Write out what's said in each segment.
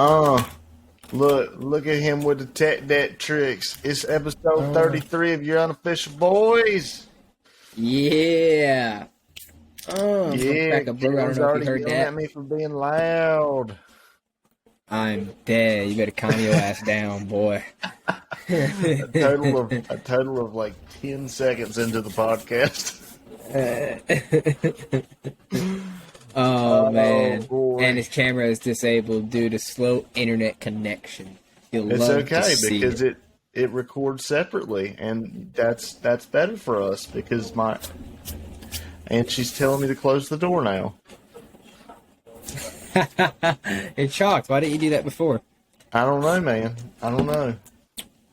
Uh, look at him with the tech debt tricks. It's episode 33 of your Unofficial Boys. Yeah. Yeah, back up, bro. I don't know if you heard yelling that. at me for being loud. I'm dead. You better calm your ass down, boy. A total of like 10 seconds into the podcast. Oh, man. Boy. And his camera is disabled due to slow internet connection. It's okay because it records separately, and that's better for us because and she's telling me to close the door now. It's shocked. Why didn't you do that before? I don't know, man. I don't know.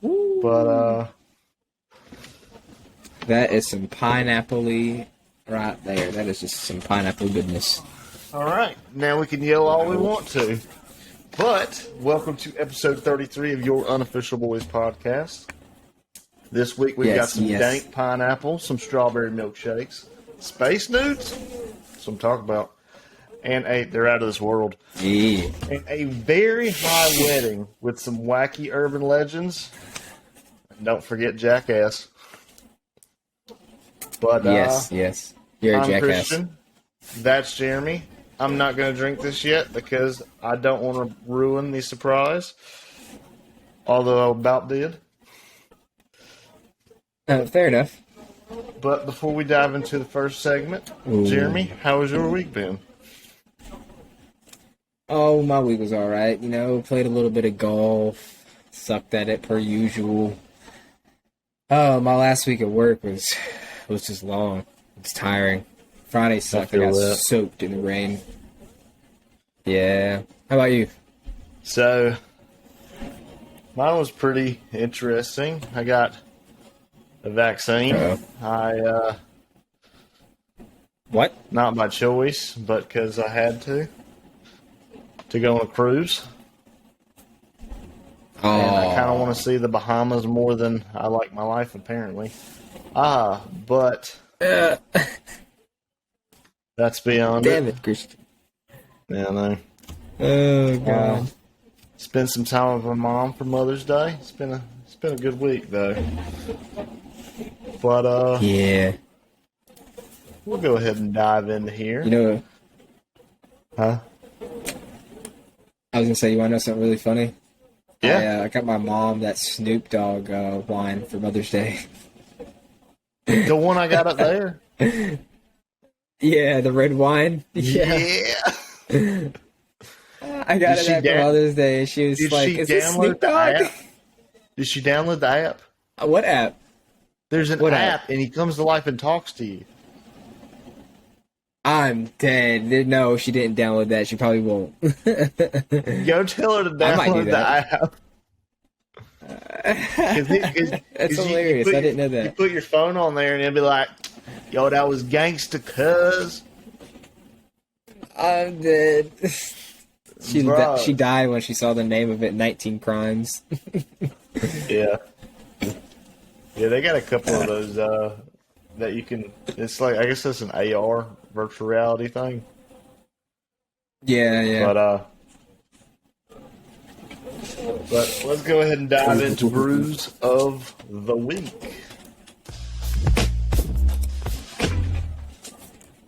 Ooh. But that is some pineapple-y right there. That is just some pineapple goodness. All right. Now we can yell all we want to. But welcome to episode 33 of your Unofficial Boys podcast. This week we've got some dank pineapple, some strawberry milkshakes, space nudes, some talk about, and they're out of this world. Yeah. And a very high wedding with some wacky urban legends. And don't forget Jackass. But yes. You're a I'm jackass. Christian. That's Jeremy. I'm not going to drink this yet because I don't want to ruin the surprise. Although I about did. Fair enough. But before we dive into the first segment, Jeremy, how has your week been? Oh, my week was alright. Played a little bit of golf. Sucked at it per usual. Oh, my last week at work was just long. It's tiring. Friday sucked. I got soaked in the rain. Yeah. How about you? So, mine was pretty interesting. I got a vaccine. Uh-oh. What? Not by choice, but because I had to go on a cruise. Oh. And I kind of want to see the Bahamas more than I like my life, apparently. But that's beyond Damn it, Christian. Yeah, I know. Oh, God. Spent some time with my mom for Mother's Day. It's been a good week, though. But, yeah. We'll go ahead and dive into here. Huh? I was going to say, you want to know something really funny? Yeah. I got my mom that Snoop Dogg wine for Mother's Day. The one I got up there? Yeah, the red wine. Yeah. I got it after Mother's Day. She was like, "Is this Snoop Dogg?" Did she download the app? What app? There's an app, and he comes to life and talks to you. I'm dead. No, she didn't download that. She probably won't. Go tell her to download the app. That's hilarious. I didn't know that. You put your phone on there, and it'll be like, "Yo, that was gangsta, cuz." I'm dead. She died when she saw the name of it, 19 Crimes. Yeah. Yeah, they got a couple of those that you can... It's like, I guess that's an AR, virtual reality thing. Yeah. But let's go ahead and dive into brews of the week.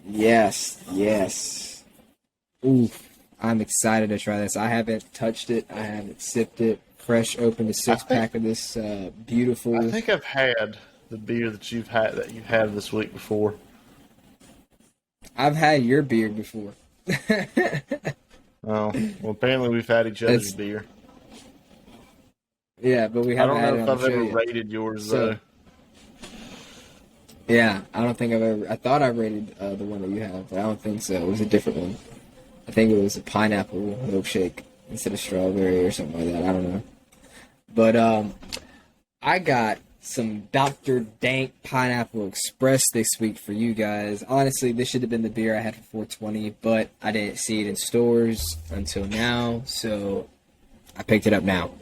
Yes. Oof. I'm excited to try this. I haven't touched it. I haven't sipped it. Fresh opened a six-pack of this beautiful... I think I've had the beer that you've had this week before. I've had your beer before. Oh, well, apparently we've had each other's beer. Yeah, but we haven't had it on the show yet. I don't know if I've ever rated yours, though. Yeah, I don't think I've ever... I thought I rated the one that you have, but I don't think so. It was a different one. I think it was a pineapple milkshake instead of strawberry or something like that. I don't know. But I got some Dr. Dank Pineapple Express this week for you guys. Honestly, this should have been the beer I had for 420, but I didn't see it in stores until now, so I picked it up now.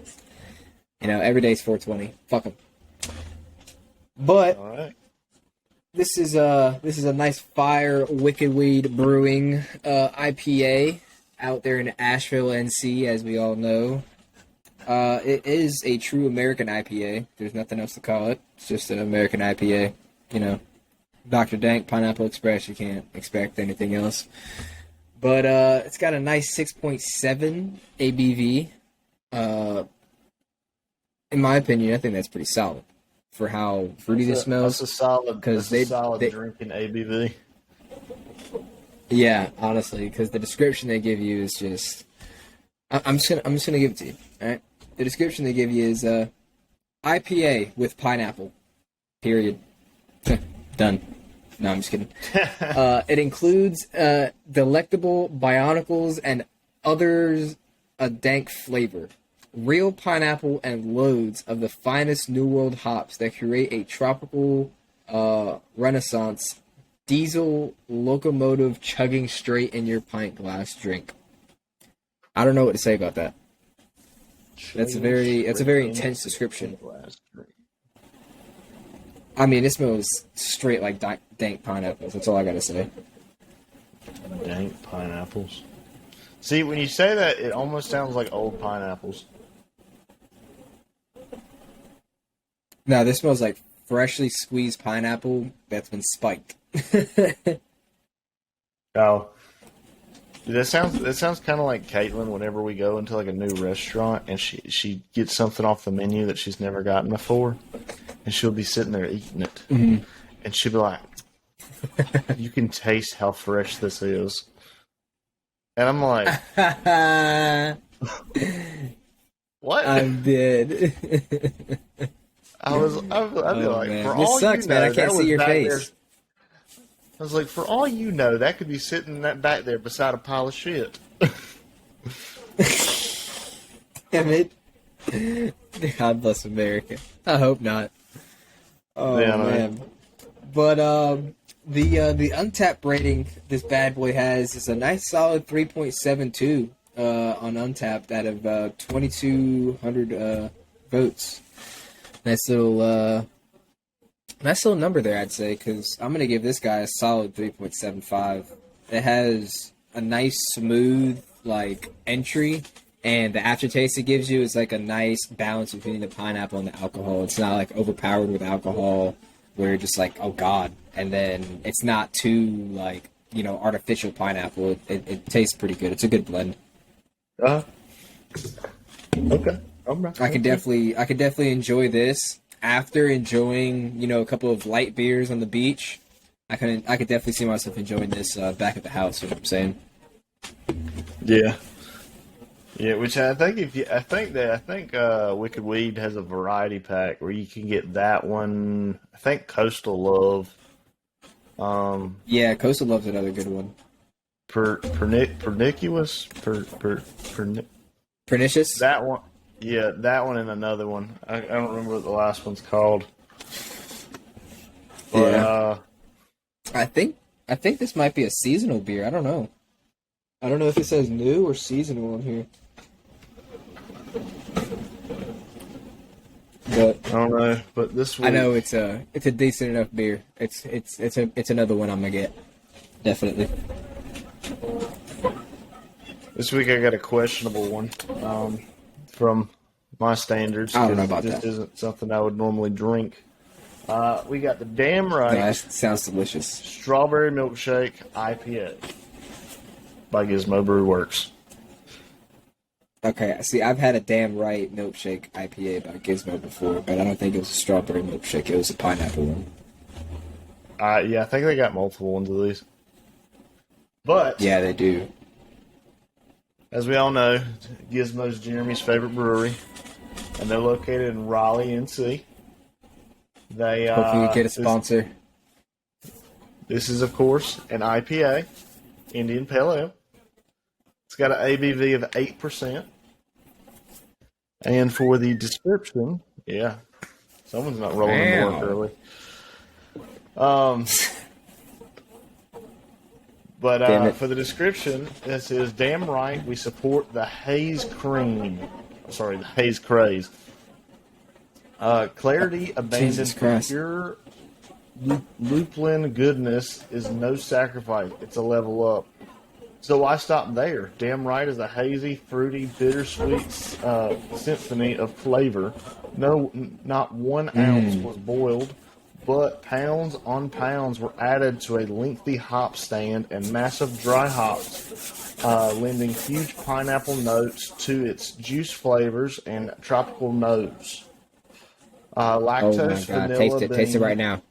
Every day's 420. Fuck them. But all right. This is a nice fire Wicked Weed Brewing IPA. out there in Asheville, NC, as we all know. It is a true American IPA. There's nothing else to call it. It's just an American IPA. You know, Dr. Dank, Pineapple Express, you can't expect anything else. But it's got a nice 6.7 ABV. In my opinion, I think that's pretty solid for how fruity this smells. That's a solid drinking ABV. Yeah, honestly, because the description they give you is just... I'm just gonna give it to you, alright? The description they give you is IPA with pineapple. Period. Done. No, I'm just kidding. It includes delectable bionicles and others a dank flavor. Real pineapple and loads of the finest New World hops that create a tropical renaissance diesel locomotive chugging straight in your pint glass drink. I don't know what to say about that. That's a very intense description. I mean, it smells straight like dank pineapples. That's all I gotta say. Dank pineapples. See, when you say that, it almost sounds like old pineapples. No, this smells like freshly squeezed pineapple that's been spiked. Oh. That sounds kind of like Caitlin whenever we go into like a new restaurant and she gets something off the menu that she's never gotten before, and she'll be sitting there eating it, and she'll be like, "You can taste how fresh this is," and I'm like, "What?" I'm dead. I'd be like, man. "For This all sucks, you know, man. I can't see your face." There. I was like, for all you know, that could be sitting back there beside a pile of shit. Damn it. God bless America. I hope not. Oh, yeah, man. But the Untapped rating this bad boy has is a nice solid 3.72 on Untapped out of 2,200 votes. Nice little number there, I'd say, because I'm going to give this guy a solid 3.75. It has a nice, smooth, like, entry, and the aftertaste it gives you is, like, a nice balance between the pineapple and the alcohol. It's not, like, overpowered with alcohol, where you're just like, oh, God. And then it's not too, like, you know, artificial pineapple. It tastes pretty good. It's a good blend. Okay. I could definitely enjoy this. After enjoying, you know, a couple of light beers on the beach, I could definitely see myself enjoying this back at the house. You know what I'm saying? Yeah, which I think Wicked Weed has a variety pack where you can get that one. I think Coastal Love. Yeah, Coastal Love's another good one. Pernicious. That one. Yeah, that one and another one. I don't remember what the last one's called. But, yeah. I think this might be a seasonal beer. I don't know. I don't know if it says new or seasonal on here. But I don't know. But this week, I know it's a decent enough beer. It's another one I'm gonna get. Definitely. This week I got a questionable one. From my standards, I don't know about this that. Isn't something I would normally drink. We got the Damn Right. No, that sounds delicious. Strawberry Milkshake IPA by Gizmo BrewWorks. Okay, see, I've had a Damn Right Milkshake IPA by Gizmo before, but I don't think it was a strawberry milkshake. It was a pineapple one. Yeah, I think they got multiple ones of these. But yeah, they do. As we all know, Gizmo's Jeremy's favorite brewery, and they're located in Raleigh, NC. They hopefully we get a sponsor. This is, of course, an IPA, Indian Pale Ale. It's got an ABV of 8%. And for the description, yeah, someone's not rolling into work early. But for the description, it says, "Damn right, we support the haze cream." Sorry, the haze craze. Clarity, abundance, pure lupulin goodness is no sacrifice. It's a level up. So I stopped there. Damn right is a hazy, fruity, bittersweet symphony of flavor. No, not 1 ounce was boiled, but pounds on pounds were added to a lengthy hop stand and massive dry hops, lending huge pineapple notes to its juice flavors and tropical notes. Lactose, vanilla, taste it right now.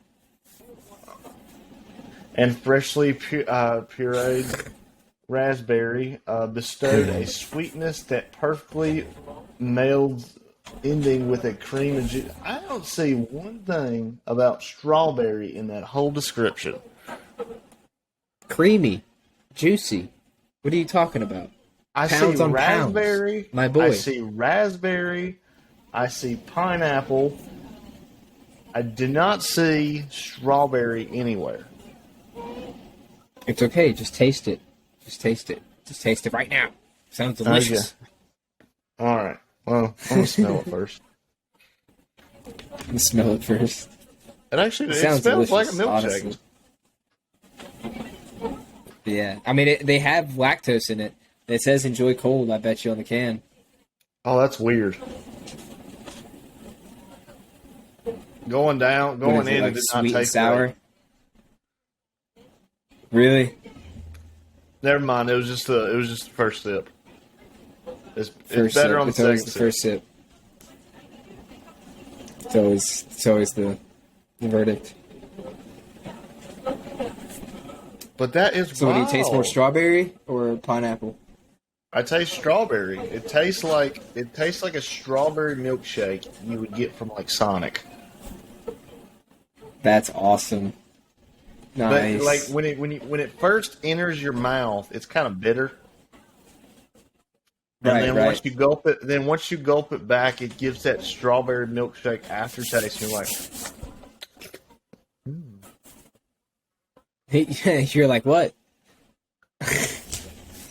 And freshly pureed raspberry bestowed a sweetness that perfectly nailed ending with a cream and juice. I don't see one thing about strawberry in that whole description. Creamy, juicy. What are you talking about? I pounds see on raspberry. Pounds. My boy. I see raspberry. I see pineapple. I did not see strawberry anywhere. It's okay. Just taste it. Just taste it. Just taste it right now. Sounds delicious. All right. Well, I'm going to smell it first. Smell it first. It smells like a milkshake. Honestly. Yeah. I mean, they have lactose in it. It says enjoy cold, I bet you, on the can. Oh, that's weird. Going in, like it did sweet not taste and sour. Great. Really? Never mind. It was just the first sip. It's better sip. on the second sip. First sip. It's always the verdict. But that is so. What do you taste more, strawberry or pineapple? I taste strawberry. It tastes like a strawberry milkshake you would get from like Sonic. That's awesome. Nice. But like when it first enters your mouth, it's kind of bitter. And then once you gulp it back, it gives that strawberry milkshake aftertaste. You're like, You're like, what?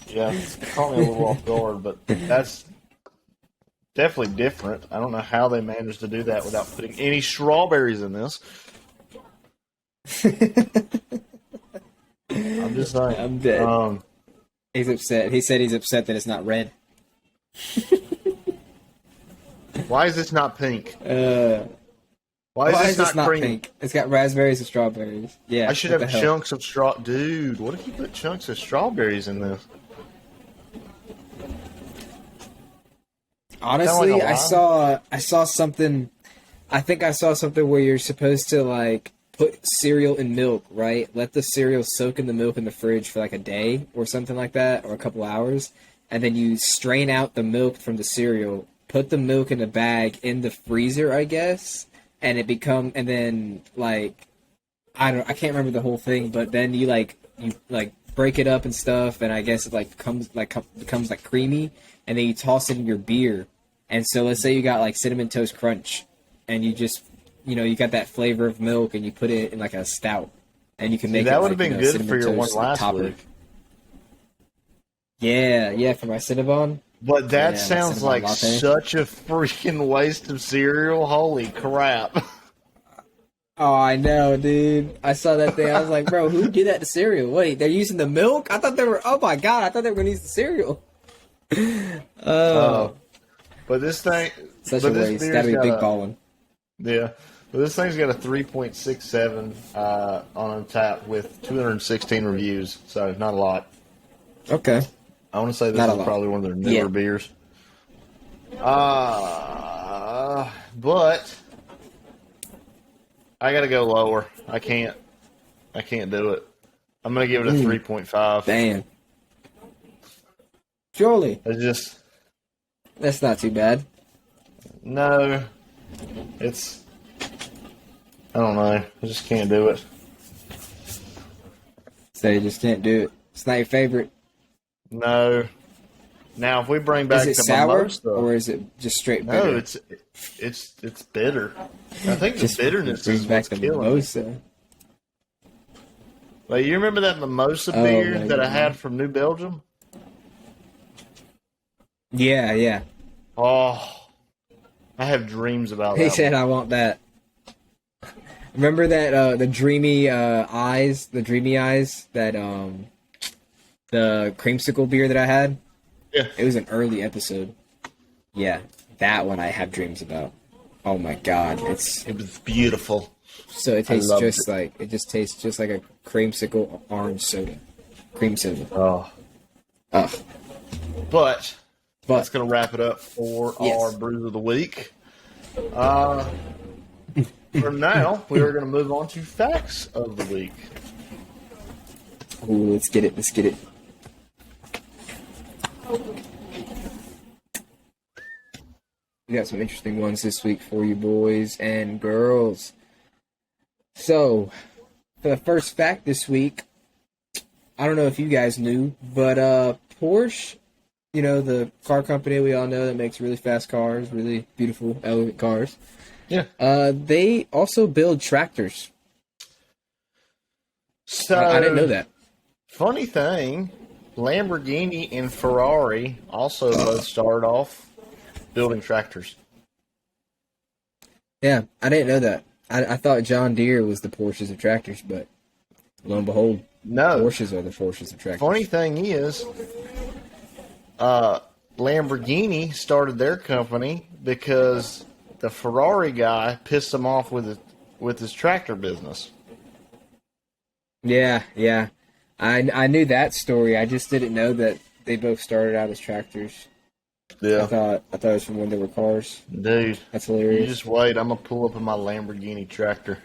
Yeah, it's caught me a little off guard, but that's definitely different. I don't know how they managed to do that without putting any strawberries in this. I'm just saying. I'm dead. He's upset. He said he's upset that it's not red. Why is this not pink? Why is this not pink? It's got raspberries and strawberries. Yeah, I should have chunks of straw. Dude, what if you put chunks of strawberries in this? Honestly, like I saw something. I think I saw something where you're supposed to like put cereal in milk, right? Let the cereal soak in the milk in the fridge for like a day or something like that, or a couple hours, and then you strain out the milk from the cereal, put the milk in a bag in the freezer, I guess, and then like I can't remember the whole thing, but then you break it up and stuff, and I guess it becomes like creamy, and then you toss it in your beer. And so let's say you got like Cinnamon Toast Crunch, and you just you got that flavor of milk, and you put it in like a stout, and you can make that would have been good for your one last topper. week. Yeah, for my Cinnabon. But that sounds like latte. Such a freaking waste of cereal. Holy crap. Oh, I know, dude. I saw that thing. I was like, bro, who did that to cereal? Wait, they're using the milk? I thought they were, oh my God, I thought they were going to use the cereal. But this thing... Such a waste. That'd be a big ball one. Yeah. But this thing's got a 3.67 on Untappd with 216 reviews, so not a lot. Okay. I want to say this is probably one of their newer beers. But I got to go lower. I can't do it. I'm going to give it a 3.5. Damn. Surely. That's not too bad. No. I don't know. I just can't do it. So you just can't do it. It's not your favorite. No. Now, if we bring back the sour, or is it just straight bitter? No, it's bitter. I think the bitterness is what's killing mimosa. Like, you remember that mimosa beer that I had from New Belgium? Yeah. Oh, I have dreams about that. He said, "I want that." Remember that the dreamy eyes that The creamsicle beer that I had? Yeah. It was an early episode. Yeah, that one I have dreams about. Oh my god, it was beautiful. So it tastes it just tastes just like a creamsicle orange soda. Cream soda. Oh. Ugh. But that's going to wrap it up for our Brews of the Week. For now, we are going to move on to Facts of the Week. Ooh, let's get it. We got some interesting ones this week for you boys and girls. So, for the first fact this week, I don't know if you guys knew, but Porsche, you know, the car company we all know that makes really fast cars, really beautiful, elegant cars. Yeah. They also build tractors. So I didn't know that. Funny thing, Lamborghini and Ferrari also both started off building tractors. Yeah, I didn't know that. I thought John Deere was the Porsches of tractors, but lo and behold, no, Porsches are the Porsches of tractors. Funny thing is, Lamborghini started their company because the Ferrari guy pissed him off with his tractor business. Yeah. I knew that story. I just didn't know that they both started out as tractors. Yeah. I thought it was from when they were cars. Dude. That's hilarious. You just wait. I'm going to pull up in my Lamborghini tractor.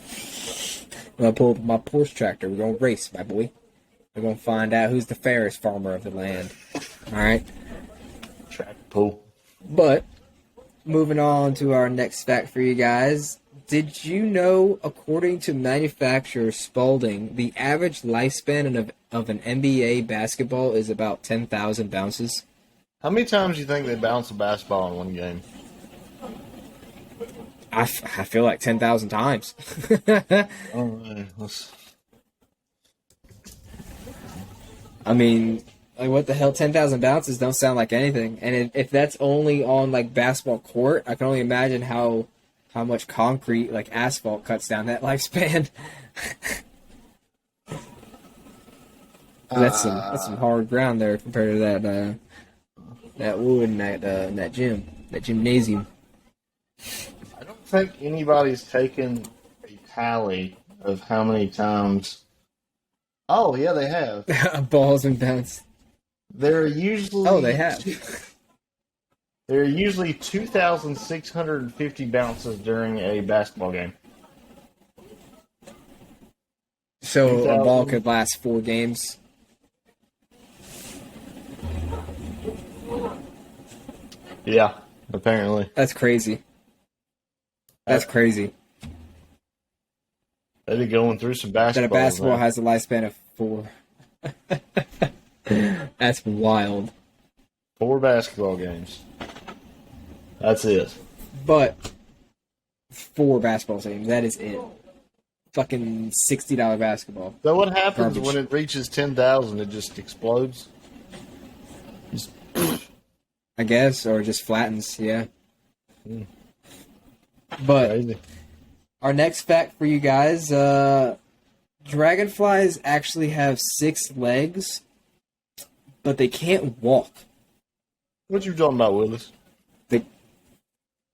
I'm going to pull up my Porsche tractor. We're going to race, my boy. We're going to find out who's the fairest farmer of the land. All right? Tractor pull. But, moving on to our next fact for you guys. Did you know, according to manufacturer Spalding, the average lifespan of an NBA basketball is about 10,000 bounces? How many times do you think they bounce a basketball in one game? I feel like 10,000 times. All right. I mean, like, what the hell? 10,000 bounces don't sound like anything. And if that's only on, like, basketball court, I can only imagine how much concrete, like asphalt, cuts down that lifespan. That's some hard ground there compared to that wood and that gymnasium. I don't think anybody's taken a tally of how many times. Oh yeah, they have. Balls and bounce. They're usually. Oh, they have. There are usually 2,650 bounces during a basketball game. So a ball could last 4 games? Yeah, apparently. That's crazy. That's crazy. They'd be going through some basketball. That a basketball has a lifespan of 4. That's wild. 4 basketball games. That's it. But 4 basketball games, that is it. Fucking $60 basketball. So what happens Garbage. when it reaches 10,000? It just explodes? I guess, or just flattens, yeah. But Crazy. Our next fact for you guys, dragonflies actually have 6 legs, but they can't walk. What you talking about, Willis?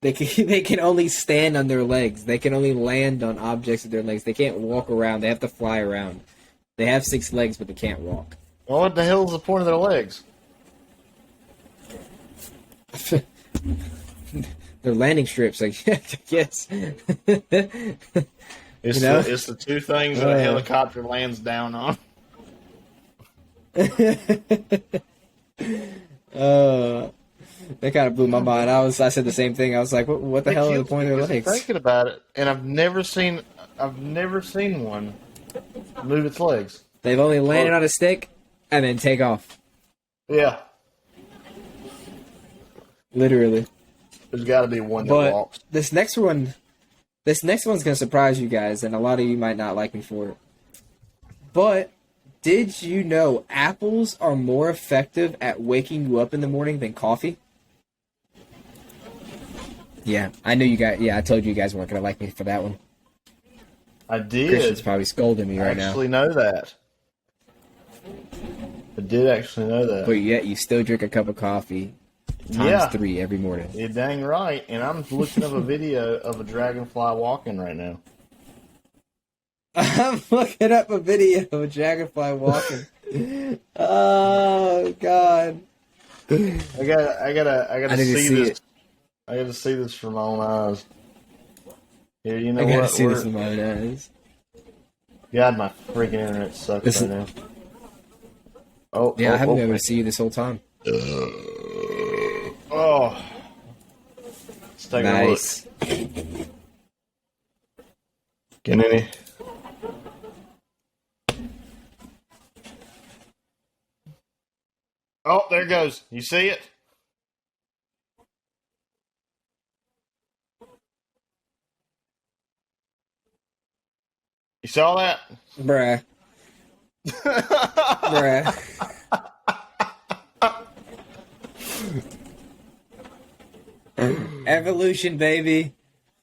They can only stand on their legs. They can only land on objects with their legs. They can't walk around. They have to fly around. They have 6 legs, but they can't walk. Well, what the hell is the point of their legs? They're landing strips, I guess. It's the 2 things that a helicopter lands down on. That kind of blew my mind. I said the same thing. I was like, "What the hell is the point of their legs?" Thinking about it, and I've never seen one move its legs. They've only landed on a stick and then take off. Yeah, literally. There's got to be one that walks. This next one's gonna surprise you guys, and a lot of you might not like me for it. But did you know apples are more effective at waking you up in the morning than coffee? Yeah, I knew you guys. Yeah, I told you guys weren't gonna like me for that one. I did. Christian's probably scolding me right now. I actually know that. I did actually know that. But yet you still drink a cup of coffee times 3 every morning. You're dang right. And I'm looking up a video of a dragonfly walking right now. I'm looking up a video of a dragonfly walking. Oh God! I gotta see this. It. I gotta see this from my own eyes. Here, you know what? I gotta what? see this with my own eyes. God, my freaking internet sucks right now. Oh, yeah, I haven't been able to see you this whole time. Oh, let's take a look. Get any? Oh, there it goes. You see it? You saw that? Bruh. Bruh. Evolution, baby.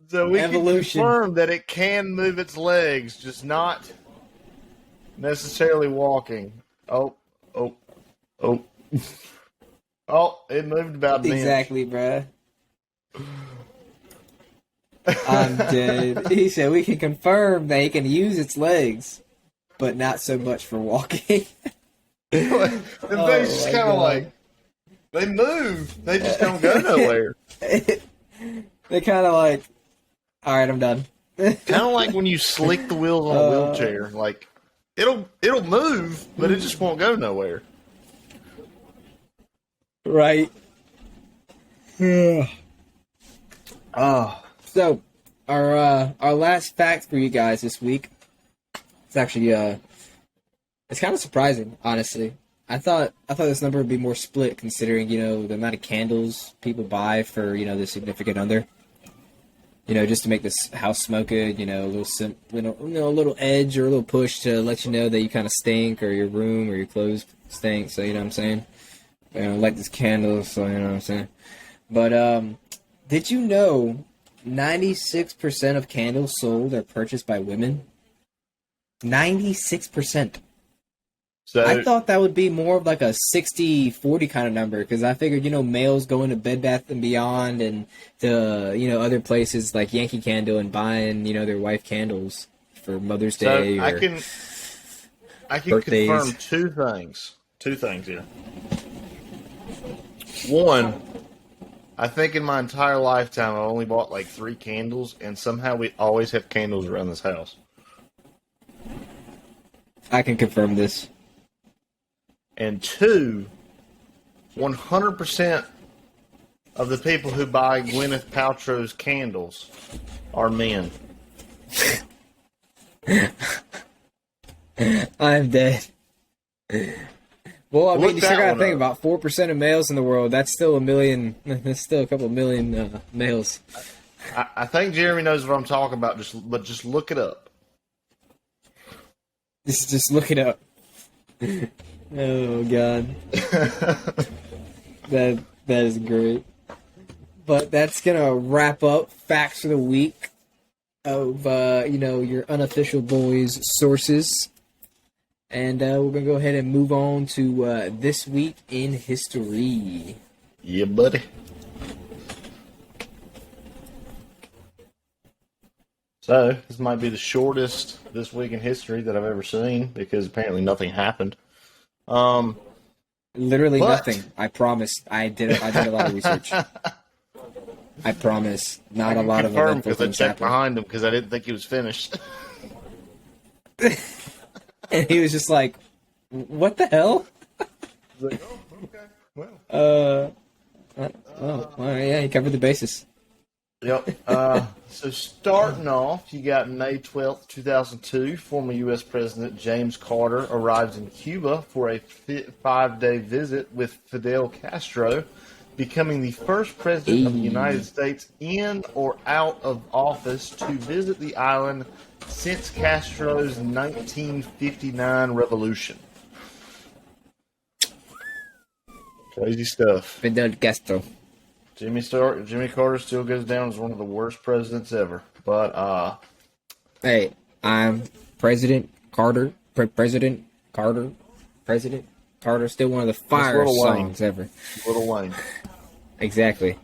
So we can confirm that it can move its legs, just not necessarily walking. Oh. Oh, it moved about an exactly, bruh. I'm dead. He said we can confirm that he can use its legs, but not so much for walking. The thing's just kind of like, they move, they just don't go nowhere. They kind of like, all right, I'm done. Kind of like when you slick the wheels on a wheelchair. Like, it'll move, but it just won't go nowhere. Right. So, our last fact for you guys this week. It's actually it's kind of surprising, honestly. I thought this number would be more split, considering the amount of candles people buy for the significant other. Just to make this house smoke good. A little edge or a little push to let you know that you kind of stink, or your room or your clothes stink. So you know what I'm saying. Light this candle, so you know what I'm saying. But did you know 96% of candles sold are purchased by women? 96%. So I thought that would be more of like a 60-40 kind of number, because I figured, males going to Bed Bath & Beyond and to, other places like Yankee Candle and buying, their wife candles for Mother's Day. I can birthdays. Confirm two things here. One, I think in my entire lifetime I only bought like 3 candles, and somehow we always have candles around this house. I can confirm this. And 2, 100% of the people who buy Gwyneth Paltrow's candles are men. I'm dead. Well, I mean, you still gotta think about 4% of males in the world. That's still a million. That's still a couple million males. I think Jeremy knows what I'm talking about. But just look it up. Just look it up. Oh God, that is great. But that's gonna wrap up facts for the week of your unofficial boys sources. And we're going to go ahead and move on to This Week in History. Yeah, buddy. So, this might be the shortest This Week in History that I've ever seen, because apparently nothing happened. Literally nothing. I promise. I did a lot of research. I promise. Not a lot of eventful because I checked behind him because I didn't think he was finished. And he was just like, what the hell? Like, oh, okay. Well. Yeah, he covered the bases. Yep. So starting off, you got May 12th, 2002, former U.S. President James Carter arrives in Cuba for a 5-day visit with Fidel Castro, becoming the first president of the United States in or out of office to visit the island since Castro's 1959 revolution. Crazy stuff. Fidel Castro. Jimmy Carter still goes down as one of the worst presidents ever. But hey, I'm President Carter. President Carter. President Carter, still one of the fire songs ever. Little Wayne. Exactly.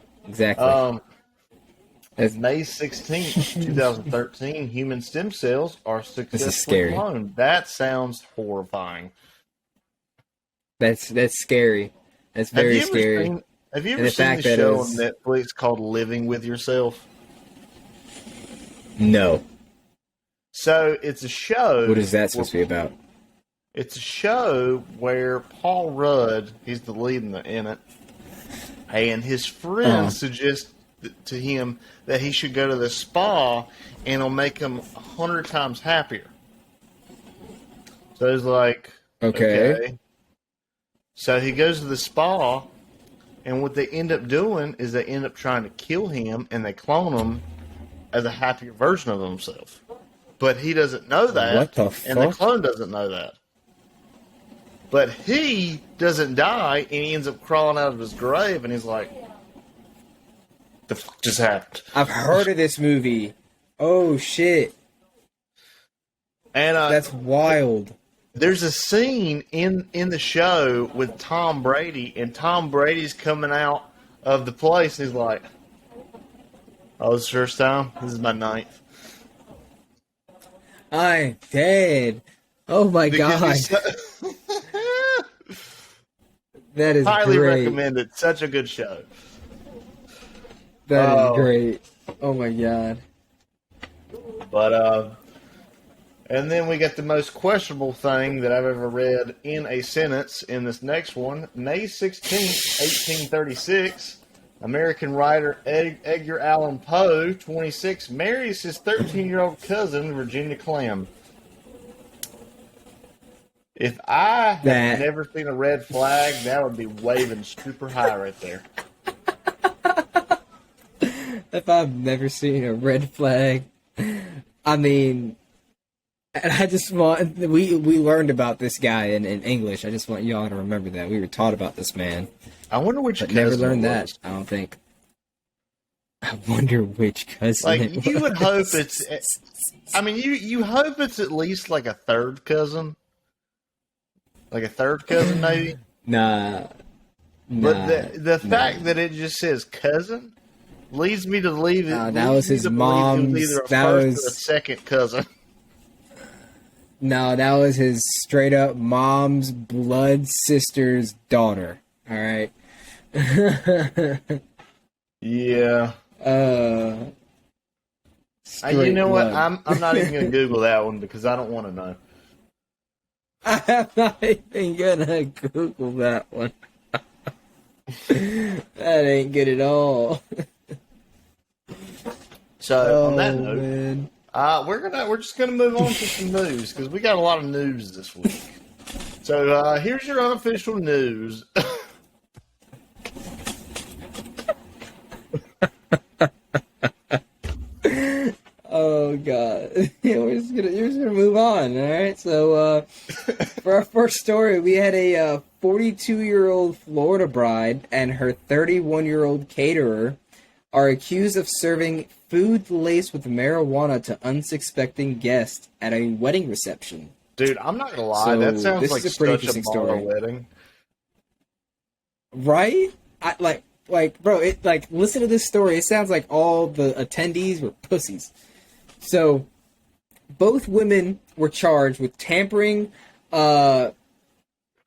As May 16th, 2013, human stem cells are successfully cloned. That sounds horrifying. That's scary. That's very scary. Have you ever seen the show on Netflix called Living with Yourself? No. So it's a show. What is that supposed to be about? It's a show where Paul Rudd, he's the lead in it, and his friends suggest to him that he should go to the spa, and it'll make him 100 times happier. So he's like, okay. So he goes to the spa, and what they end up doing is they end up trying to kill him, and they clone him as a happier version of himself. But he doesn't know that, what the fuck? And the clone doesn't know that. But he doesn't die, and he ends up crawling out of his grave, and he's like, the fuck just happened? I've heard of this movie. Oh, shit. And that's wild. There's a scene in the show with Tom Brady, and Tom Brady's coming out of the place, and he's like, oh, this is the first time? This is my 9th. I'm dead. Oh, my God. That is highly great. recommended. Such a good show. That is great. Oh my God. But and then we got the most questionable thing that I've ever read in a sentence in this next one. May 16th, 1836, American writer Edgar Allan Poe, 26, marries his 13-year-old cousin, Virginia Clemm. If I had never seen a red flag, that would be waving super high right there. If I've never seen a red flag, I mean, and I just want, we learned about this guy in English. I just want y'all to remember that. We were taught about this man. I wonder which cousin never learned that, I don't think. I wonder which cousin you would hope it's, I mean, you hope it's at least like a third cousin. Like a third cousin, maybe? Nah. But the fact that it just says cousin leads me to believe it. That was his mom's. Either a first or a second cousin. No, that was his straight up mom's blood sister's daughter. All right. Yeah. You know what? I'm not even going to Google that one because I don't want to know. I'm not even gonna Google that one. That ain't good at all. So on that note, we're just gonna move on to some news because we got a lot of news this week. So here's your unofficial news. Oh God! Yeah, we're just gonna move on. All right. So for our first story, we had a 42-year-old Florida bride and her 31-year-old caterer are accused of serving food laced with marijuana to unsuspecting guests at a wedding reception. Dude, I'm not gonna lie. That sounds like such a baller wedding, right? Bro, listen to this story. It sounds like all the attendees were pussies. So, both women were charged with tampering,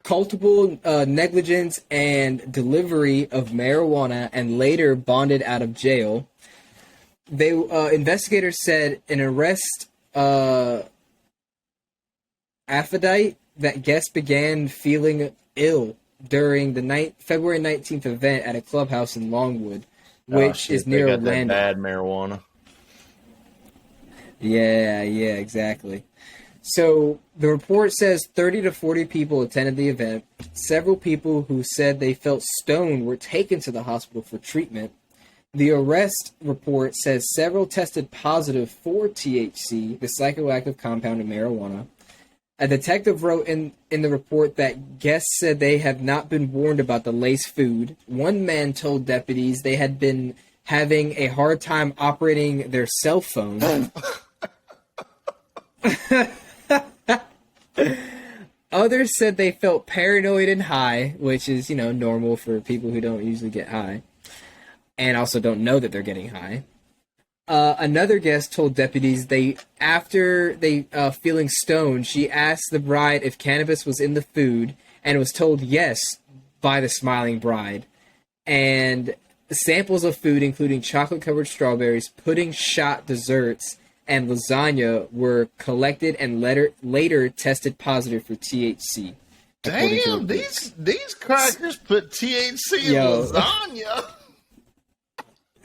culpable negligence, and delivery of marijuana, and later bonded out of jail. They investigators said an arrest affidavit that guests began feeling ill during the February 19th event at a clubhouse in Longwood, which is near Orlando. Bad marijuana. Yeah, exactly. So the report says 30 to 40 people attended the event. Several people who said they felt stoned were taken to the hospital for treatment. The arrest report says several tested positive for THC, the psychoactive compound in marijuana. A detective wrote in the report that guests said they have not been warned about the laced food. One man told deputies they had been having a hard time operating their cell phones. Others said they felt paranoid and high, which is, normal for people who don't usually get high. And also don't know that they're getting high. Another guest told deputies after feeling stoned, she asked the bride if cannabis was in the food and was told yes by the smiling bride. And samples of food, including chocolate-covered strawberries, pudding-shot desserts, and lasagna were collected and later tested positive for THC. Damn, these crackers put THC in lasagna.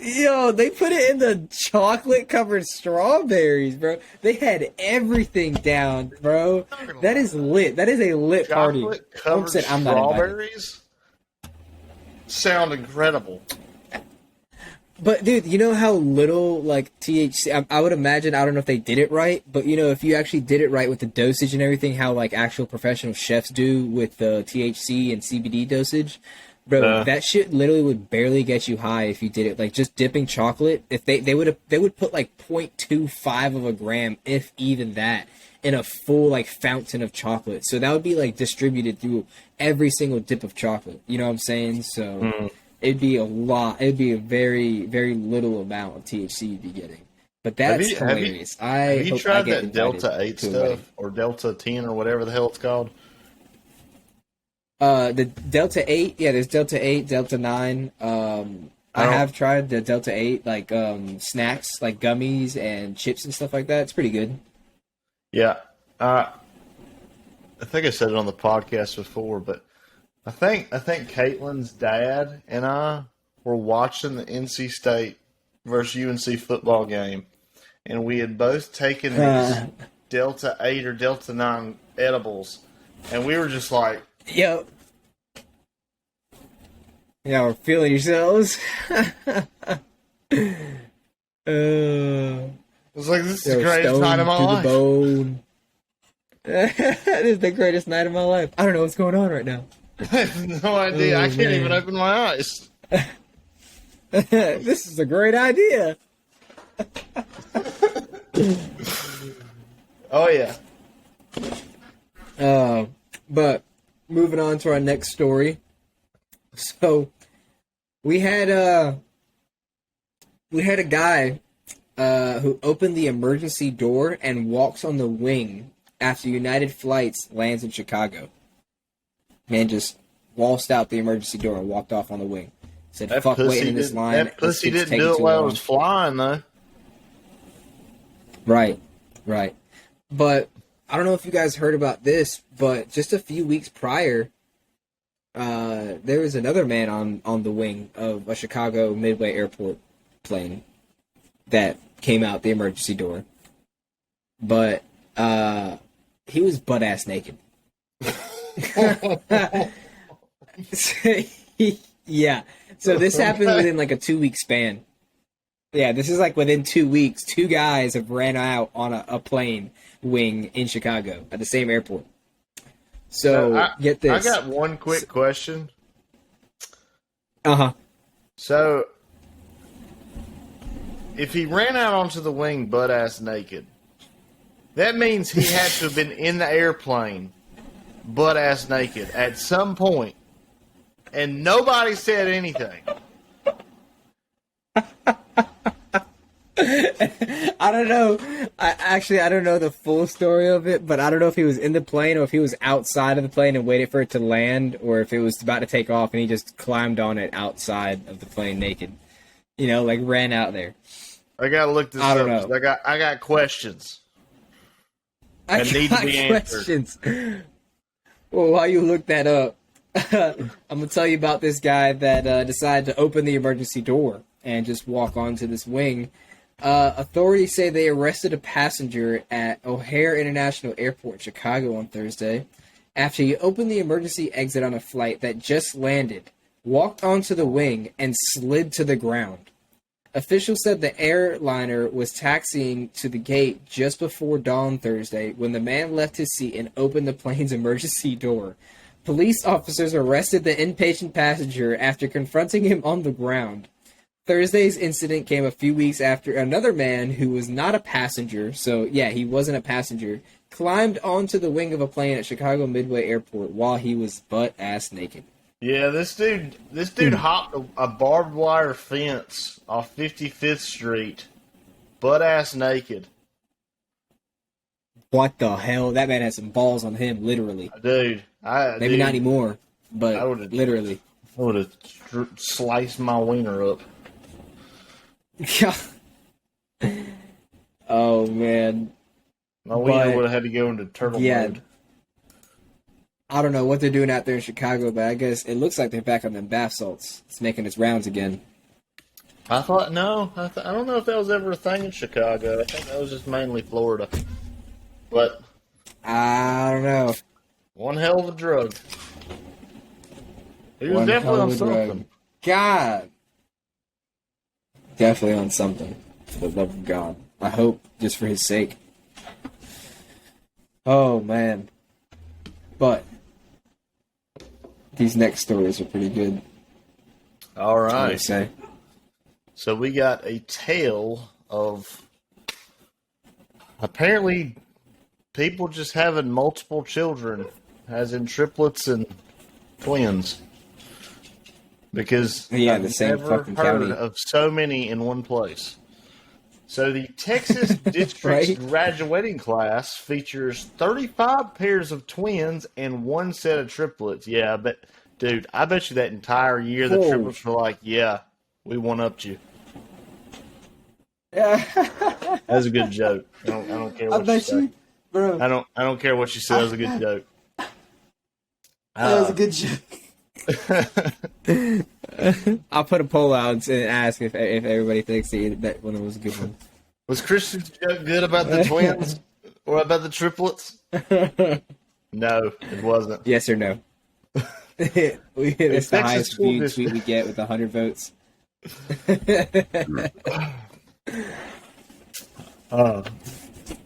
Yo, they put it in the chocolate-covered strawberries, bro. They had everything down, bro. That is lit. That is a lit party. Chocolate-covered strawberries sound incredible. But, dude, you know how little, THC... I would imagine, I don't know if they did it right, but, if you actually did it right with the dosage and everything, how, actual professional chefs do with the THC and CBD dosage, bro, that shit literally would barely get you high if you did it. Just dipping chocolate, if they would put, 0.25 of a gram, if even that, in a full, fountain of chocolate. So that would be, distributed through every single dip of chocolate. You know what I'm saying? So... It'd be a lot. It'd be a very, very little amount of THC you'd be getting. But that's hilarious. Have you tried that Delta 8 stuff or Delta 10 or whatever the hell it's called? The Delta 8, yeah, there's Delta 8, Delta 9. I have tried the Delta 8, snacks, like gummies and chips and stuff like that. It's pretty good. Yeah. I think I said it on the podcast before, but I think Caitlin's dad and I were watching the NC State versus UNC football game, and we had both taken these Delta 8 or Delta 9 edibles, and we were just like, "Yo, yeah, we're feeling yourselves." It was like, this is the greatest night of my life. This is the greatest night of my life. I don't know what's going on right now. I have no idea. I can't even open my eyes. This is a great idea. Oh, yeah. But moving on to our next story. So we had a guy who opened the emergency door and walks on the wing after United Flights lands in Chicago. Man just waltzed out the emergency door and walked off on the wing. Said, fuck waiting in this line. That pussy didn't do it while it was flying, though. Right. But I don't know if you guys heard about this, but just a few weeks prior, there was another man on the wing of a Chicago Midway Airport plane that came out the emergency door. But he was butt-ass naked. Yeah. So this happened within a 2-week span. Yeah, this is within 2 weeks, 2 guys have ran out on a plane wing in Chicago at the same airport. So get this. I got one quick question. So if he ran out onto the wing butt ass naked, that means he had to have been in the airplane butt ass naked at some point, and nobody said anything. I don't know. I don't know the full story of it, but I don't know if he was in the plane or if he was outside of the plane and waited for it to land, or if it was about to take off and he just climbed on it outside of the plane naked. Ran out there. I gotta look this up. I don't know. I got questions. I need to be answered. Well, while you look that up, I'm going to tell you about this guy that decided to open the emergency door and just walk onto this wing. Authorities say they arrested a passenger at O'Hare International Airport, Chicago, on Thursday after he opened the emergency exit on a flight that just landed, walked onto the wing, and slid to the ground. Officials said the airliner was taxiing to the gate just before dawn Thursday when the man left his seat and opened the plane's emergency door. Police officers arrested the inpatient passenger after confronting him on the ground. Thursday's incident came a few weeks after another man who was not a passenger, so yeah, he wasn't a passenger, climbed onto the wing of a plane at Chicago Midway Airport while he was butt-ass naked. Yeah, this dude hopped a barbed wire fence off 55th Street, butt-ass naked. What the hell? That man had some balls on him, literally. Dude. Maybe not anymore, but literally. I would have sliced my wiener up. Oh, man. My wiener would have had to go into turtle mode. I don't know what they're doing out there in Chicago, but I guess it looks like they're back on them bath salts. It's making its rounds again. I don't know if that was ever a thing in Chicago. I think that was just mainly Florida. But I don't know. One hell of a drug. He was definitely on something. God. Definitely on something. For the love of God. I hope, just for his sake. Oh, man. But these next stories are pretty good. All right. I say. So we got a tale of apparently people just having multiple children, as in triplets and twins. Because I've the same never fucking heard county. of so many in one place. So the Texas District's graduating class features 35 pairs of twins and one set of triplets. Yeah, but dude, I bet you that entire year the triplets were like, "Yeah, we one-upped you." Yeah, that's a good joke. I don't care what you say, bro. I don't care what you say. That was a good joke. That was a good joke. I'll put a poll out and ask if everybody thinks that one was a good one. Was Christian's joke good about the twins or about the triplets? No, it wasn't. Yes or no? It's the highest tweet we get with 100 votes.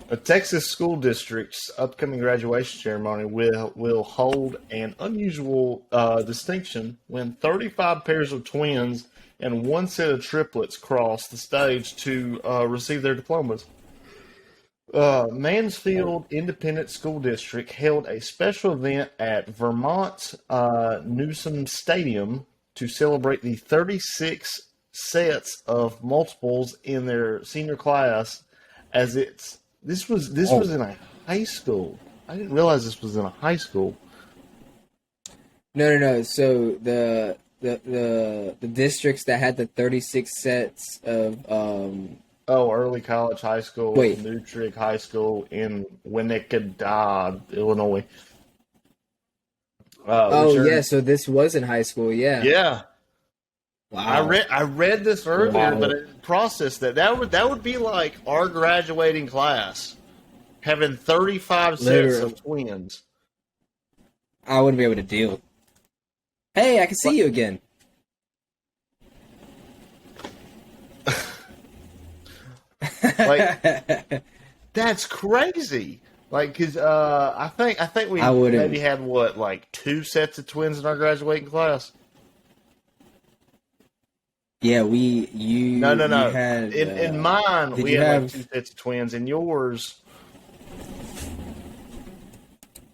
A Texas school district's upcoming graduation ceremony will hold an unusual distinction when 35 pairs of twins and one set of triplets cross the stage to receive their diplomas. Mansfield Independent School District held a special event at Vermont's Newsom Stadium to celebrate the 36 sets of multiples in their senior class, as this was in a high school. I didn't realize this was in a high school. No. So the districts that had the 36 sets of early college high school, New Trigg High School in Winnicott, Illinois. So this was in high school, yeah. Yeah. Wow. I read this earlier, but I didn't process that. That would be like our graduating class having 35 sets of twins. I wouldn't be able to deal. Hey, I can see you again. Like, that's crazy. Like, cause I think we maybe had like 2 sets of twins in our graduating class. Yeah, No. Had, in mine, we had like 2 sets of twins. In yours,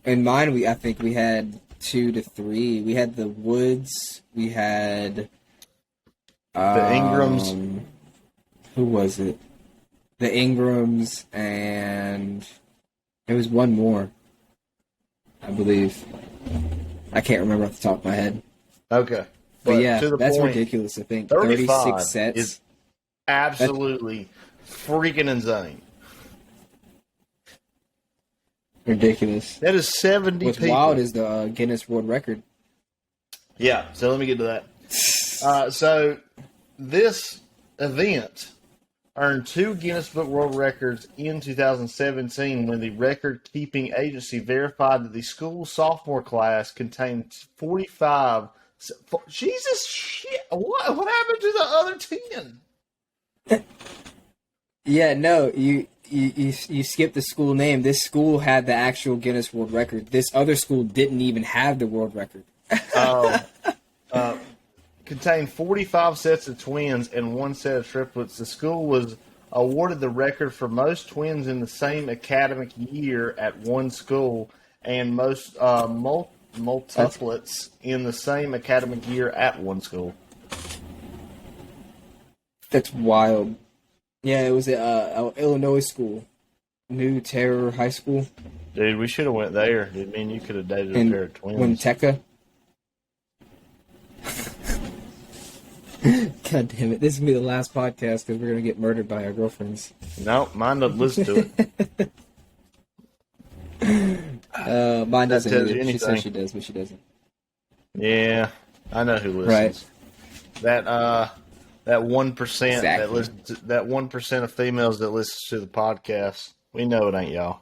in mine, I think we had 2 to 3. We had the Woods. We had the Ingrams. Who was it? The Ingrams, and there was one more, I believe. I can't remember off the top of my head. Okay. But yeah, that's ridiculous, I think. 36 sets is absolutely freaking insane. Ridiculous. That is 70 What's people. wild is the Guinness World Record. Yeah, so let me get to that. So this event earned 2 Guinness Book World Records in 2017 when the record-keeping agency verified that the school's sophomore class contained 45. Jesus shit! What happened to the other 10? Yeah, no, you skipped the school name. This school had the actual Guinness World Record. This other school didn't even have the world record. Contained 45 sets of twins and 1 set of triplets. The school was awarded the record for most twins in the same academic year at one school and most multiplets in the same academic year at one school. That's wild. Yeah, it was at Illinois school. New Terror High School. Dude, we should have went there. Dude, me and you could have dated a pair of twins. Winnetka. God damn it. This is going to be the last podcast because we're going to get murdered by our girlfriends. No, mine doesn't listen to it. Mine doesn't either. She says she does, but she doesn't. Yeah, I know who listens. Right. That 1% exactly. that listens to, that 1% of females that listens to the podcast, we know it ain't y'all.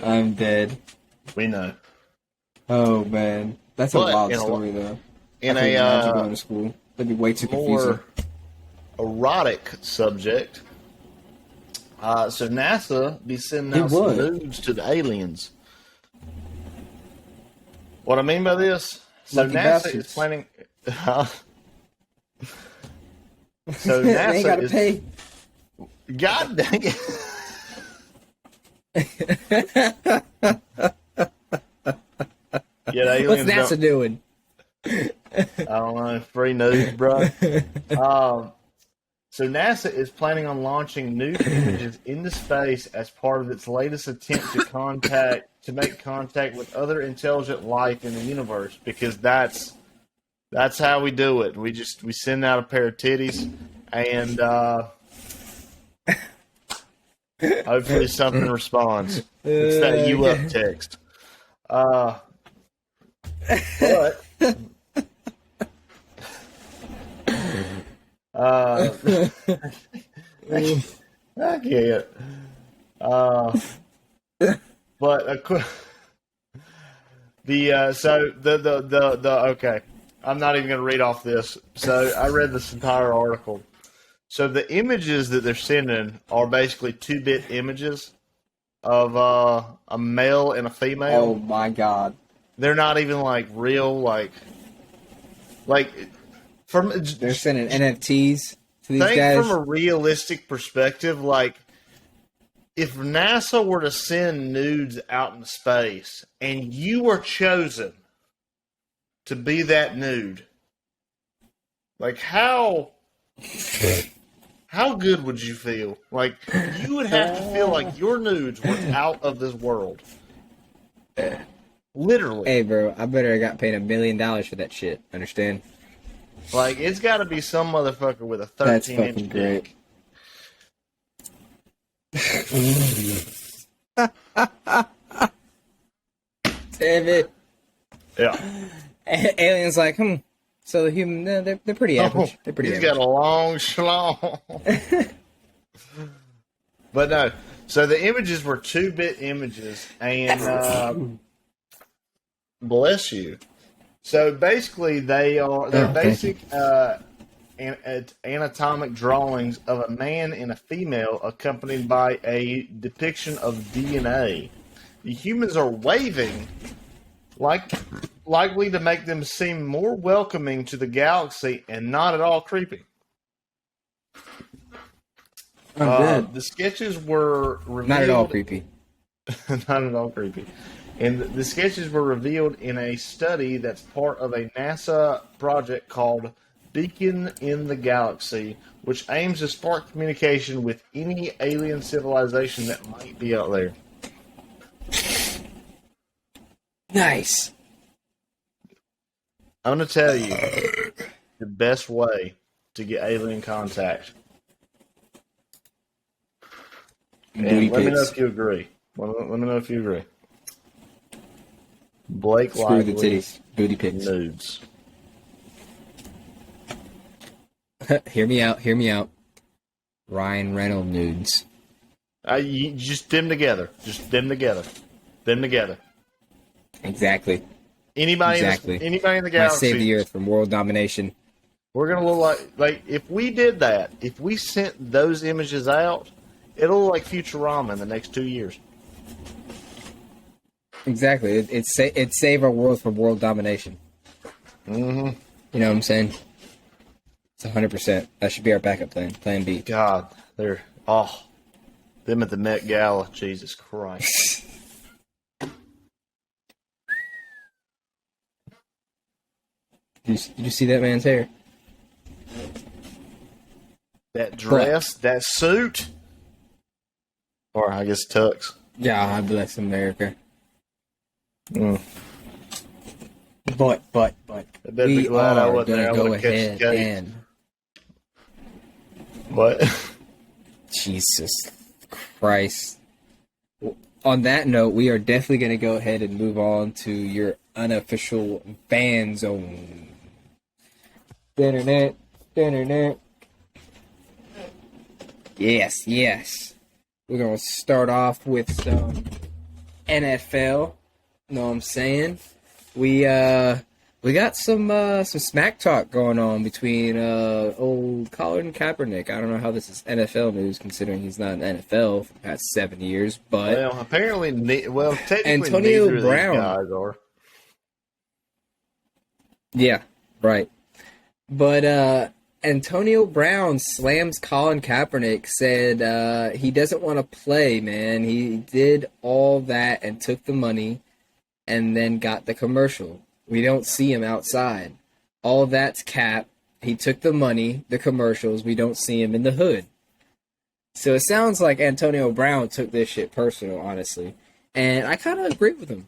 I'm dead. We know. Oh man, that's a wild story though. In I imagine going to school, that'd be way too confusing. Erotic subject. So NASA be sending out some nudes to the aliens. What I mean by this? So Lucky NASA bastards. is planning. So NASA they ain't gotta pay. God dang it! Yeah, what's NASA doing? I don't know. Free nudes, bro. So NASA is planning on launching nude images into space as part of its latest attempt to make contact with other intelligent life in the universe, because that's how we do it. We send out a pair of titties and hopefully something responds. It's that you up text. But I can't. But okay. I'm not even going to read off this. So I read this entire article. So the images that they're sending are basically 2-bit images of a male and a female. Oh my god! They're not even like real, like from. They're sending NFTs to these think guys. From a realistic perspective, like if NASA were to send nudes out into space and you were chosen to be that nude, like how good would you feel? Like you would have to feel like your nudes were out of this world. Literally. Hey, bro, I better have got paid $1 million for that shit. Understand? Like it's got to be some motherfucker with a 13-inch dick. Damn it. Yeah. Alien's like, so the human, they're pretty average. They're pretty He's average. got a long schlong. But no. So the images were 2-bit images, and bless you. So basically, they're basic anatomic drawings of a man and a female, accompanied by a depiction of DNA. The humans are waving, likely to make them seem more welcoming to the galaxy and not at all creepy. The sketches were revealed. Not at all creepy. Not at all creepy. And the sketches were revealed in a study that's part of a NASA project called Beacon in the Galaxy, which aims to spark communication with any alien civilization that might be out there. Nice. I'm going to tell you the best way to get alien contact. And let me know if you agree. Let me know if you agree. Blake Screw Lively, the titties. Booty pics. Nudes. Hear me out. Ryan Reynolds nudes. You just them together. Them together. Exactly. Anybody in the galaxy. Might save the Earth from world domination. We're going to look like if we did that, if we sent those images out, it'll look like Futurama in the next 2 years. Exactly. It'd save our world from world domination. Mm-hmm. You know what I'm saying? It's 100%. That should be our backup plan. Plan B. God, them at the Met Gala. Jesus Christ. Did you see that man's hair? That dress, that suit, or I guess tux. God bless America. Mm. But we are going to go ahead and... What? Jesus Christ. On that note, we are definitely going to go ahead and move on to your unofficial fanzone. Internet. Yes. We're going to start off with some NFL. Know what I'm saying? We got some smack talk going on between old Colin Kaepernick. I don't know how this is NFL news, considering he's not in the NFL for the past 7 years. But apparently, technically, Antonio neither Brown. Of these guys are. Yeah, right. But Antonio Brown slams Colin Kaepernick. Said he doesn't want to play. Man, he did all that and took the money, and then got the commercial. We don't see him outside. All that's cap. He took the money, the commercials. We don't see him in the hood. So it sounds like Antonio Brown took this shit personal, honestly. And I kind of agree with him.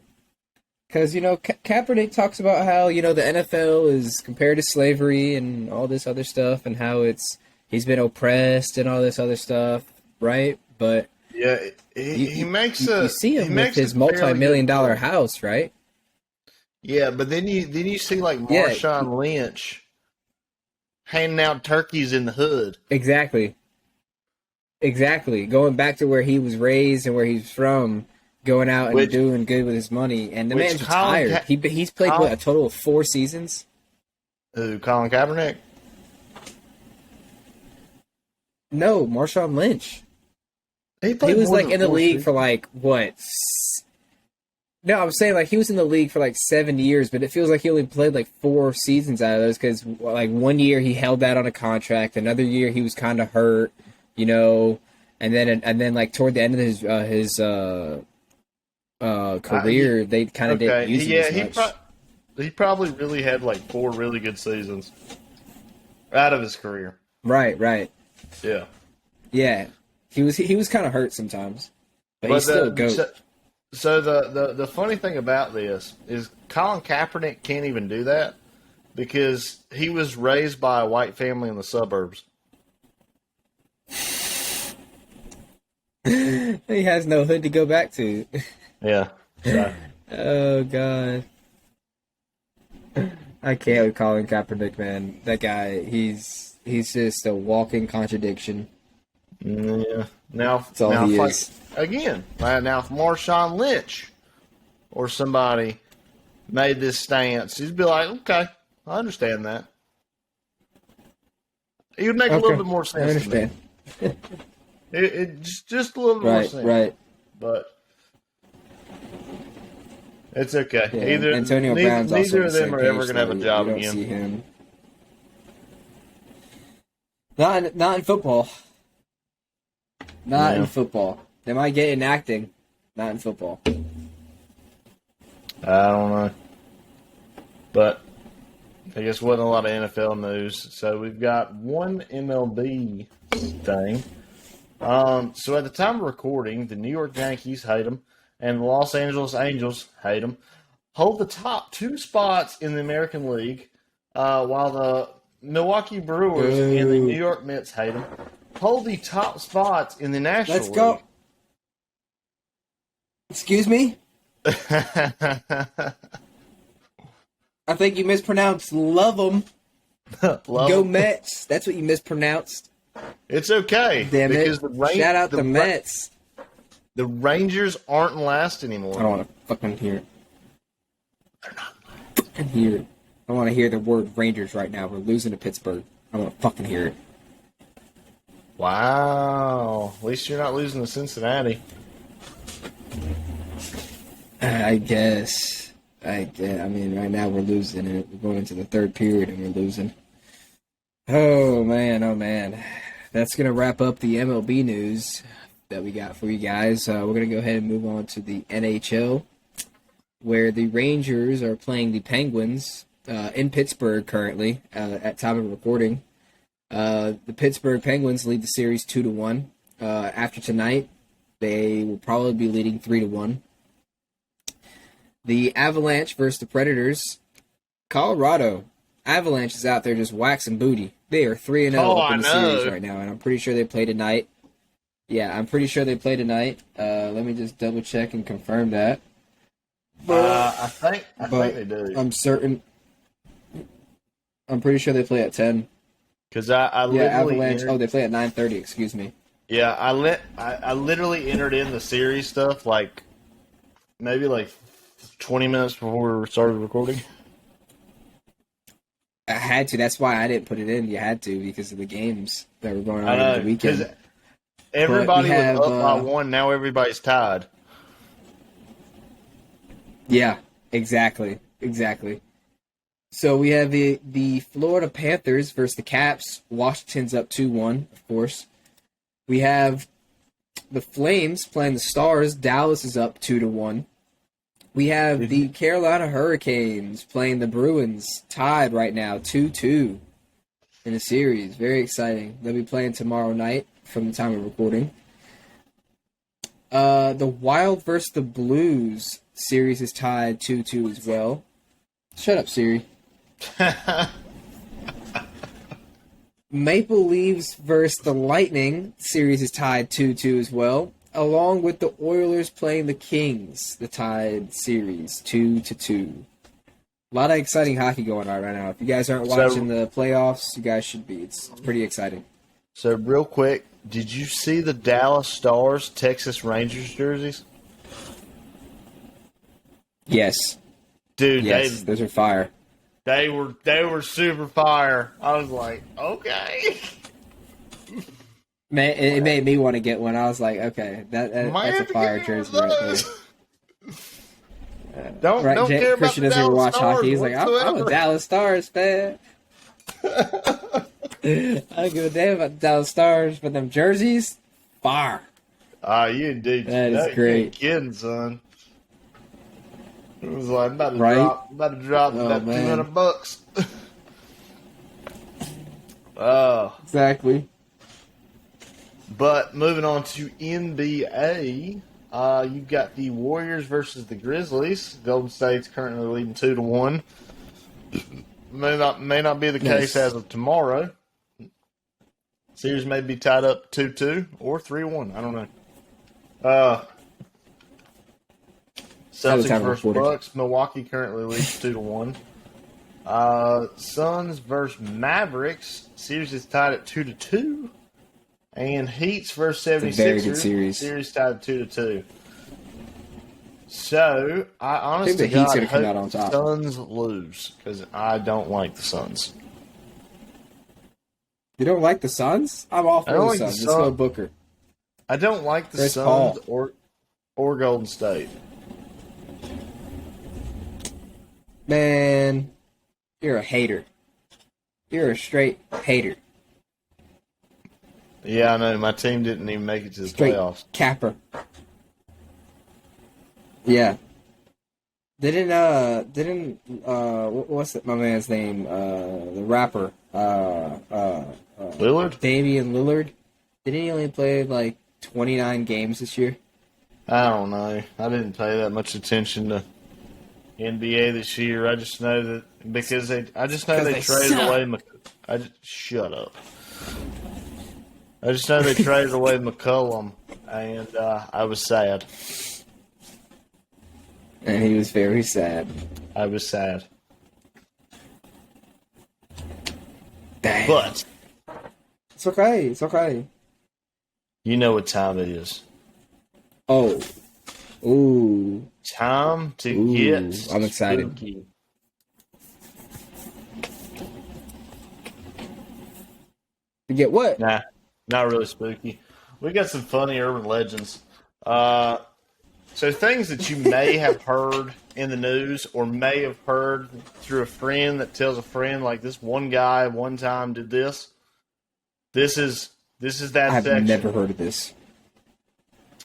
Because, Kaepernick talks about how, the NFL is compared to slavery and all this other stuff, and how he's been oppressed and all this other stuff, right? But yeah, he makes you see him with his multi-million-dollar house, right? Yeah, but then you see like Marshawn Lynch handing out turkeys in the hood. Exactly. Going back to where he was raised and where he's from, going out and doing good with his money. And the man's retired. He's played a total of 4 seasons. Who, Colin Kaepernick? No, Marshawn Lynch. He was like in the league for like what? No, I'm saying like he was in the league for like 7 years, but it feels like he only played like 4 seasons out of those because like 1 year he held that on a contract, another year he was kind of hurt, and then like toward the end of his career, they kind of didn't use him as much. He probably really had like 4 really good seasons out of his career. Right. Yeah. Yeah, he was kind of hurt sometimes, but he's still a goat. So the funny thing about this is Colin Kaepernick can't even do that because he was raised by a white family in the suburbs. He has no hood to go back to. Yeah. So. Oh, God. I can't with Colin Kaepernick, man. That guy, he's just a walking contradiction. Yeah. Now he is. Again, now if Marshawn Lynch or somebody made this stance, he'd be like, okay, I understand that. It would make a little bit more sense. I understand. To me. it just a little bit more sense. Right. But it's okay. Yeah, Antonio Brown's neither also of them are ever going to have a job again. again. See him. Not in football. Not in football. They might get in acting. Not in football. I don't know. But I guess wasn't a lot of NFL news. So we've got one MLB thing. So at the time of recording, the New York Yankees hate them, and the Los Angeles Angels hate them. Hold the top 2 spots in the American League, while the Milwaukee Brewers and the New York Mets hate them. Hold the top spots in the National League. Let's go. Excuse me? I think you mispronounced love them. Go Mets. That's what you mispronounced. It's okay. Damn it. Shout out the Mets. The Rangers aren't last anymore. I don't want to fucking hear it. They're not fucking hear it. I want to hear the word Rangers right now. We're losing to Pittsburgh. I want to fucking hear it. Wow. At least you're not losing to Cincinnati. I guess. I mean, right now we're losing it. We're going into the third period and we're losing. Oh man. That's gonna wrap up the MLB news that we got for you guys. We're gonna go ahead and move on to the NHL, where the Rangers are playing the Penguins in Pittsburgh currently at time of recording. The Pittsburgh Penguins lead the series 2-1. After tonight, they will probably be leading 3-1. The Avalanche versus the Predators. Colorado Avalanche is out there just waxing booty. They are 3-0 up in the series right now, and I'm pretty sure they play tonight. Yeah, I'm pretty sure they play tonight. Let me just double check and confirm that. I think they do. I'm certain. I'm pretty sure they play at 10. Because I literally Avalanche. They play at 9:30. Excuse me. Yeah, I literally entered in the series stuff maybe 20 minutes before we started recording. I had to. That's why I didn't put it in. You had to because of the games that were going on over the weekend. Everybody was up by one. Now everybody's tied. Yeah, exactly. So we have the Florida Panthers versus the Caps. Washington's up 2-1, of course. We have the Flames playing the Stars. Dallas is up 2-1. We have the Carolina Hurricanes playing the Bruins, tied right now, 2-2 in the series. Very exciting. They'll be playing tomorrow night from the time of recording. The Wild versus the Blues series is tied 2-2 as well. Shut up, Siri. Maple Leafs versus the Lightning series is tied 2-2 as well, along with the Oilers playing the Kings, the tied series 2-2. A lot of exciting hockey going on right now. If you guys aren't watching the playoffs, you guys should be. It's pretty exciting. So real quick, did you see the Dallas Stars Texas Rangers jerseys? Yes. Dude, yes, those are fire. They were super fire. I was like, okay. Man, it made me want to get one. I was like, okay, that's a fire jersey right there. Don't care Christian about doesn't even watch hockey. He's like, whatsoever. I'm a Dallas Stars fan. I don't give a damn about the Dallas Stars, but them jerseys, fire. You dude. That is great. You ain't kidding, son. It was like, I'm about to drop that $200. Exactly. But moving on to NBA, you've got the Warriors versus the Grizzlies. Golden State's currently leading 2-1. May not be the case as of tomorrow. Series may be tied up 2-2 or 3-1. I don't know. Celtics versus Bucks. Milwaukee currently leads 2-1. Suns versus Mavericks. Series is tied at 2-2. And Heats versus 76ers. It's a very good series. Series tied 2-2. So, I honestly think the Heat's going to come out on top. Suns lose because I don't like the Suns. You don't like the Suns? I'm all for the Suns. Let's go Booker. I don't like the Suns or Golden State. Man, you're a hater. You're a straight hater. Yeah, I know. My team didn't even make it to the playoffs. Capper. Yeah. What's my man's name? The rapper. Lillard? Damian Lillard. Didn't he only play 29 games this year? I don't know. I didn't pay that much attention to NBA this year. I just know that because they traded away. Shut up. I just know they traded away McCollum, and I was sad. And he was very sad. I was sad. Dang. But it's okay. It's okay. You know what time it is. Oh. Ooh. Time to get I'm excited. Spooky. To get what? Nah, not really spooky. We got some funny urban legends. So things that you may have heard in the news or may have heard through a friend that tells a friend, like this one guy one time did this. This is that I've section. never heard of this.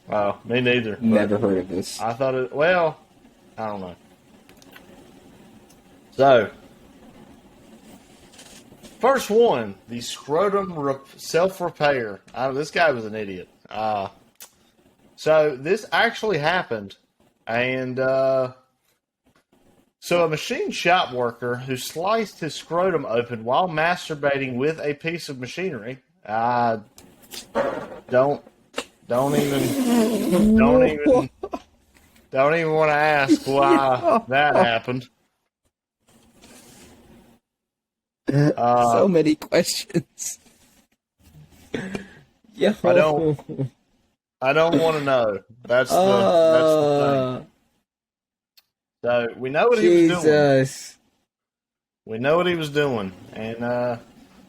Oh, me neither. Never heard of this. I thought it. Well, I don't know. So, first one, the scrotum self-repair. This guy was an idiot. So this actually happened, and so a machine shop worker who sliced his scrotum open while masturbating with a piece of machinery. Don't even want to ask why that happened. So many questions. Yo. I don't want to know. That's the thing. So we know what he was doing. We know what he was doing, and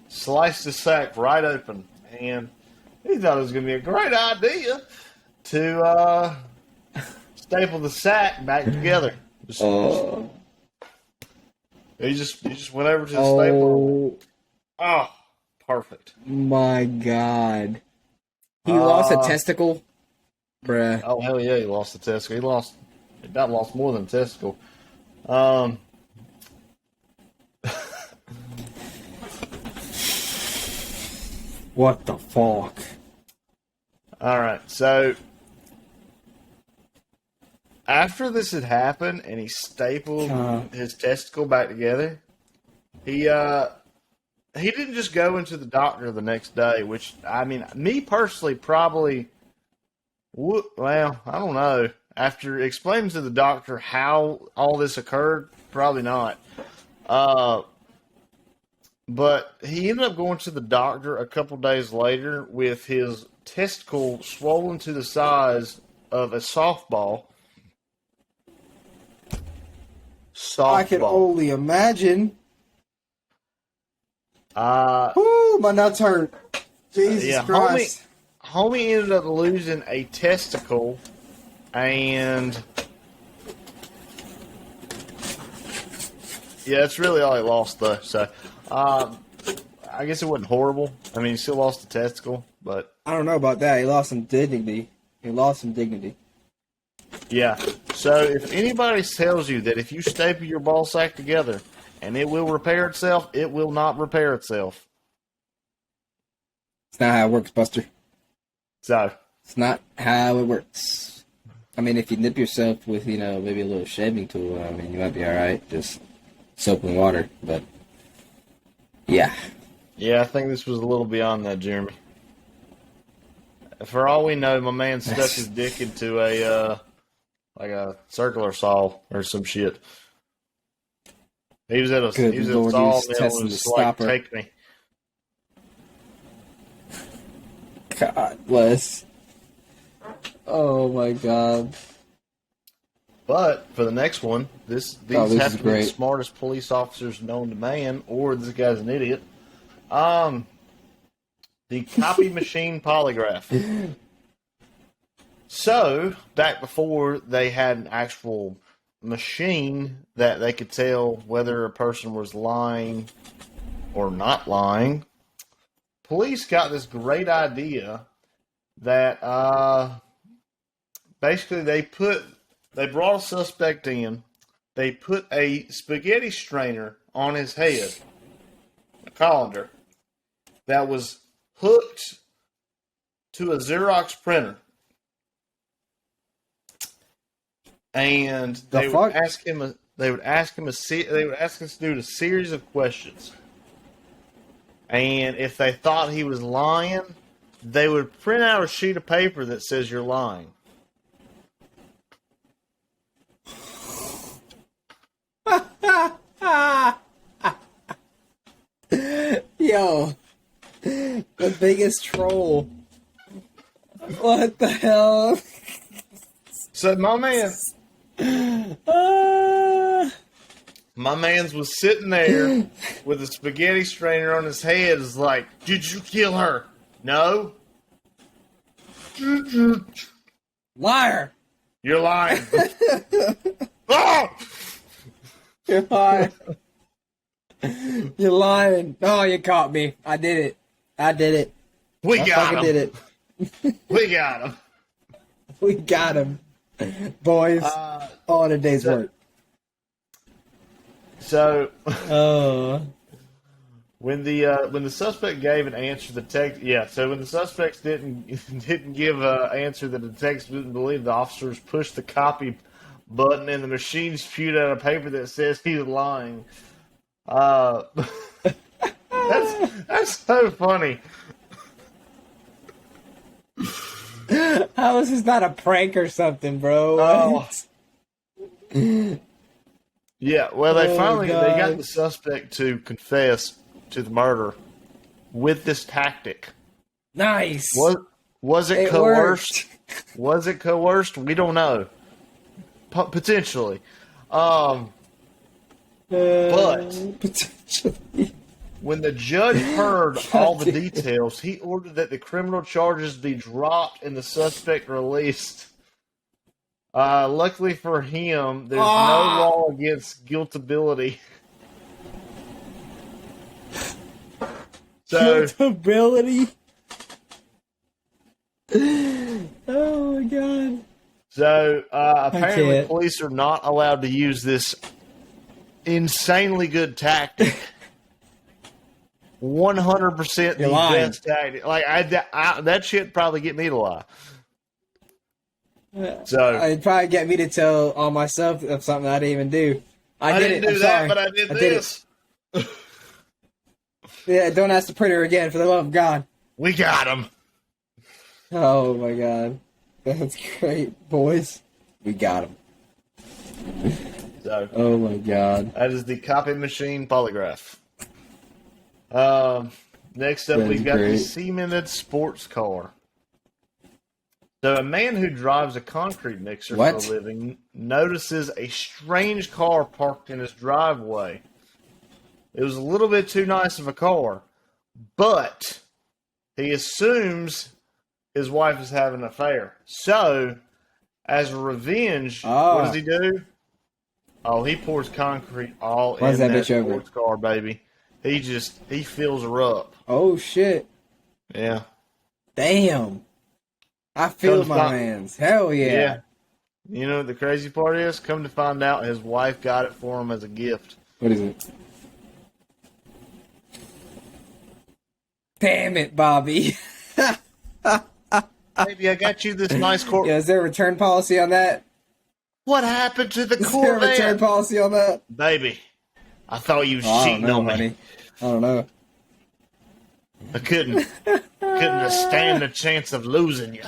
sliced the sack right open. And he thought it was going to be a great idea to staple the sack back together. He just went over to the staple. Oh, perfect. My God. He lost a testicle? Bruh. Oh, hell yeah, he lost a testicle. He about lost more than a testicle. What the fuck? Alright, so after this had happened and he stapled his testicle back together, he didn't just go into the doctor the next day, which, I mean, me personally probably would, well, I don't know. After explaining to the doctor how all this occurred, probably not. But he ended up going to the doctor a couple days later with his testicle swollen to the size of a softball. I can only imagine. My nuts hurt. Jesus Christ. Homie ended up losing a testicle, and yeah, that's really all he lost, though. So, I guess it wasn't horrible. I mean, he still lost a testicle, but I don't know about that. He lost some dignity. Yeah. So, if anybody tells you that if you staple your ball sack together and it will repair itself, it will not repair itself. It's not how it works, Buster. So, it's not how it works. I mean, if you nip yourself with, maybe a little shaving tool, I mean, you might be alright. Just soap and water, but yeah. Yeah, I think this was a little beyond that, Jeremy. For all we know, my man stuck his dick into a circular saw or some shit. He was at a saw mill and was like, "Take me." God bless. Oh my God. But for the next one, these have to be the smartest police officers known to man, or this guy's an idiot. The copy machine polygraph. So, back before they had an actual machine that they could tell whether a person was lying or not lying, police got this great idea that basically they brought a suspect in, they put a spaghetti strainer on his head, a colander, that was hooked to a Xerox printer. And they would ask us to do a series of questions. And if they thought he was lying, they would print out a sheet of paper that says you're lying. Yo, the biggest troll. What the hell? So my man's was sitting there with a spaghetti strainer on his head. Is like, did you kill her? No. Liar. You're lying. Oh! You're lying. You're lying. Oh, you caught me. I did it. We I got fucking him. did it. We got him. We got him. Boys, all in a day's work. So, Oh. when the suspect gave an answer, so when the suspects didn't give an answer, the detectives didn't believe, the officers pushed the copy button and the machine spewed out a paper that says he's lying. That's so funny. How is this not a prank or something, bro? Yeah, well, they God. got the suspect to confess to the murder with this tactic. Nice. Was it coerced? Was it coerced? We don't know. Potentially. But potentially. When the judge heard all the details, he ordered that the criminal charges be dropped and the suspect released. Luckily for him, there's no law against guiltability. So, guiltability? Oh my god. So, apparently police are not allowed to use this insanely good tactic. 100% the best tactic. Like, that shit probably get me to lie. So it'd probably get me to tell on myself of something I didn't even do. I didn't do that, but I did this. Yeah, don't ask the printer again, for the love of God. We got him. Oh my god. That's great, boys. We got him. So, oh my god. That is the copy machine polygraph. Next up, we've got the cemented sports car. So, a man who drives a concrete mixer for a living notices a strange car parked in his driveway. It was a little bit too nice of a car, but he assumes his wife is having an affair. So, as a revenge, what does he do? Oh, he pours concrete all in that sports car, baby. He fills her up. Oh, shit. Yeah. Damn. I feel my hands. Hell yeah. Yeah. You know what the crazy part is? Come to find out, his wife got it for him as a gift. What is it? Damn it, Bobby. Baby, I got you this nice Corvette. Yeah, is there a return policy on that? What happened to the Corvette? Is there a return policy on that? Baby, I thought you was cheating on me. Honey. I don't know. I couldn't stand the chance of losing you.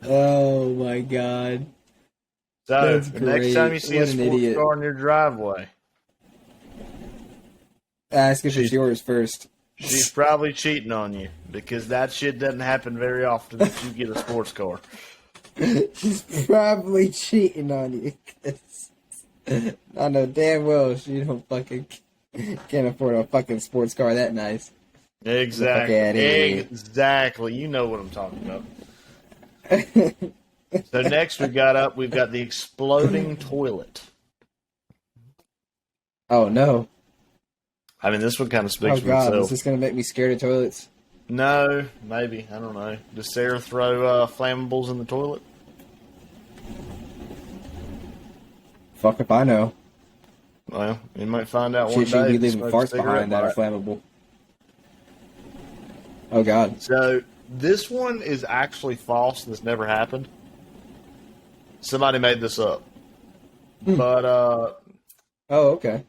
Oh my god. So, the next time you see a sports car in your driveway, ask if it's yours first. She's probably cheating on you, because that shit doesn't happen very often that you get a sports car. She's probably cheating on you. I know damn well she don't fucking can't afford a fucking sports car that nice. Exactly. Exactly. You know what I'm talking about. So next we've got the exploding toilet. Oh no. I mean, this one kind of speaks for itself. Oh god, is this going to make me scared of toilets? No, maybe. I don't know. Does Sarah throw flammables in the toilet? Fuck if I know. Well, you might find out one day. She'd be leaving farts behind that are flammable. Oh god. So, this one is actually false. This never happened. Somebody made this up. But, oh, okay.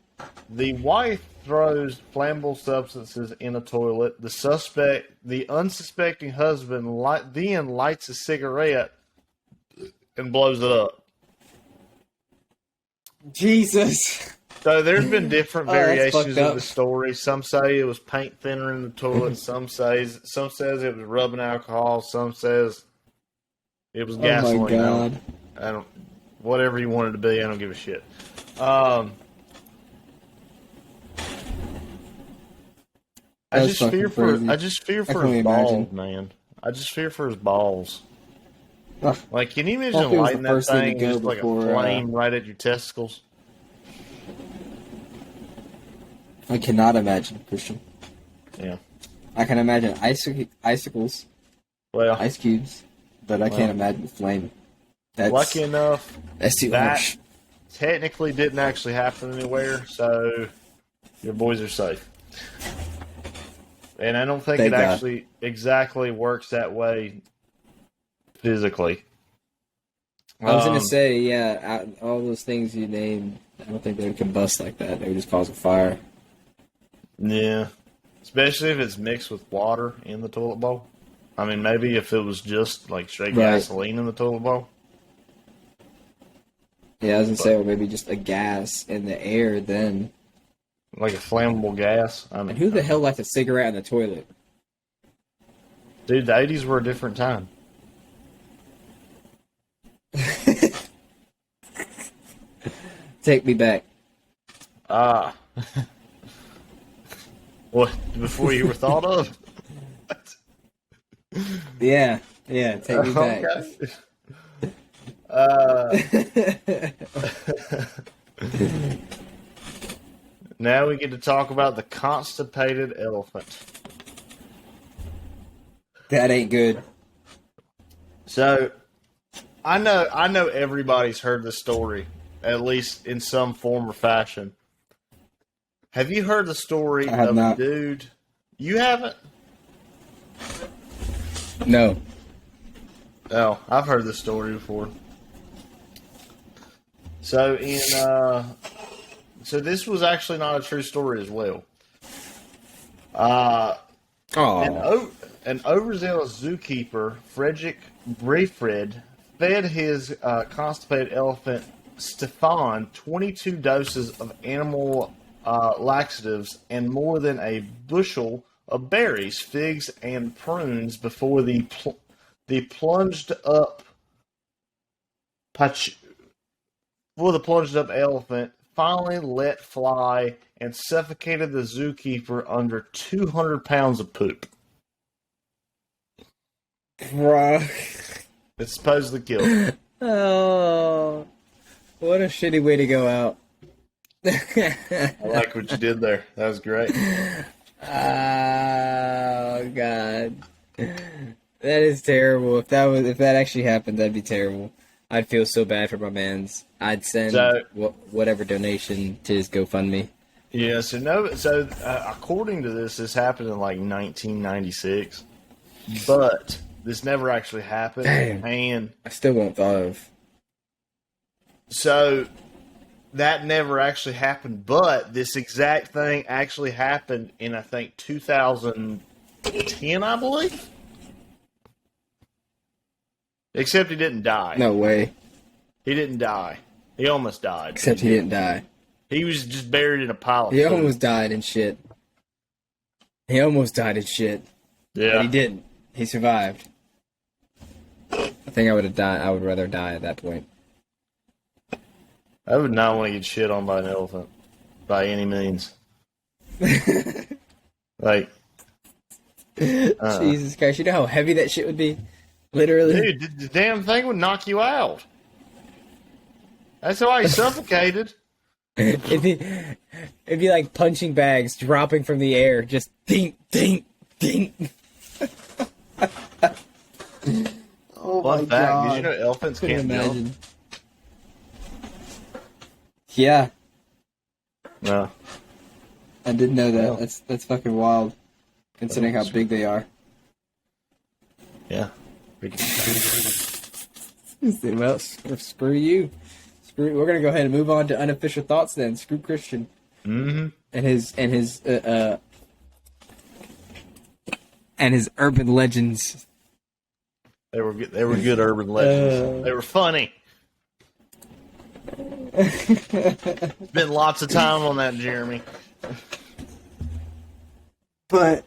The wife throws flammable substances in a toilet. The unsuspecting husband, then lights a cigarette and blows it up. Jesus. So there's been different variations of the story. Some say it was paint thinner in the toilet. Some says it was rubbing alcohol. Some says it was gasoline. Oh my god. I don't. Whatever you want it to be, I don't give a shit. I just fear for his balls, man. I just fear for his balls. Like, can you imagine lighting that thing just like a flame right at your testicles? I cannot imagine, Christian. Yeah. I can imagine icicles, ice cubes, but I can't imagine flame. That's, lucky enough, that's too harsh. Technically didn't actually happen anywhere, so your boys are safe. And I don't think it actually exactly works that way physically. I was going to say, yeah, all those things you named, I don't think they would combust like that. They would just cause a fire. Yeah. Especially if it's mixed with water in the toilet bowl. I mean, maybe if it was just like straight gasoline in the toilet bowl. Yeah, I was going to say, or maybe just a gas in the air then. Like a flammable gas. I mean, and who the hell lights a cigarette in the toilet? Dude, the 80s were a different time. Take me back. What, before you were thought of? Yeah, take me back. Now we get to talk about the constipated elephant. That ain't good. So, I know everybody's heard the story, at least in some form or fashion. Have you heard the story of a dude? You haven't? No. Oh, I've heard this story before. So so this was actually not a true story as well. An overzealous zookeeper, Frederick Briefred, fed his constipated elephant Stefan 22 doses of animal laxatives and more than a bushel of berries, figs, and prunes before the plunged up elephant finally let fly and suffocated the zookeeper under 200 pounds of poop. Bruh. It's supposedly killed. Oh, what a shitty way to go out. I like what you did there. That was great. Oh, God. That is terrible. If that actually happened, that'd be terrible. I'd feel so bad for my mans. I'd send whatever donation to his GoFundMe. Yeah, so according to this happened in like 1996, but this never actually happened. Damn. And I still won't thought of. So that never actually happened, but this exact thing actually happened in, I think, 2010, I believe. Except he didn't die. No way. He didn't die. He almost died. Except he didn't die. He was just buried in a pile of He food. almost died in shit. Yeah. But he didn't. He survived. I think I would have died. I would rather die at that point. I would not want to get shit on by an elephant. By any means. Like. Jesus Christ. You know how heavy that shit would be? Literally. Dude, the damn thing would knock you out. That's why he suffocated. It'd be like punching bags dropping from the air. Just ding, ding, ding. Oh Fun fact, God. Did you know elephants can't jump? Yeah. No. I didn't know that. No. That's fucking wild. Considering how big they are. Yeah. Well, screw you. We're gonna go ahead and move on to unofficial thoughts then. Screw Christian. Mm-hmm. And his urban legends. They were good urban legends. They were funny. Spent lots of time on that, Jeremy. But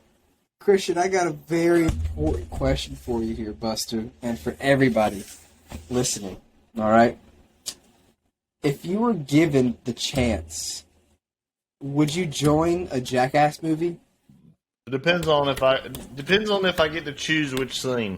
Christian, I got a very important question for you here, Buster, and for everybody listening. All right. If you were given the chance, would you join a Jackass movie? It depends on if I get to choose which scene.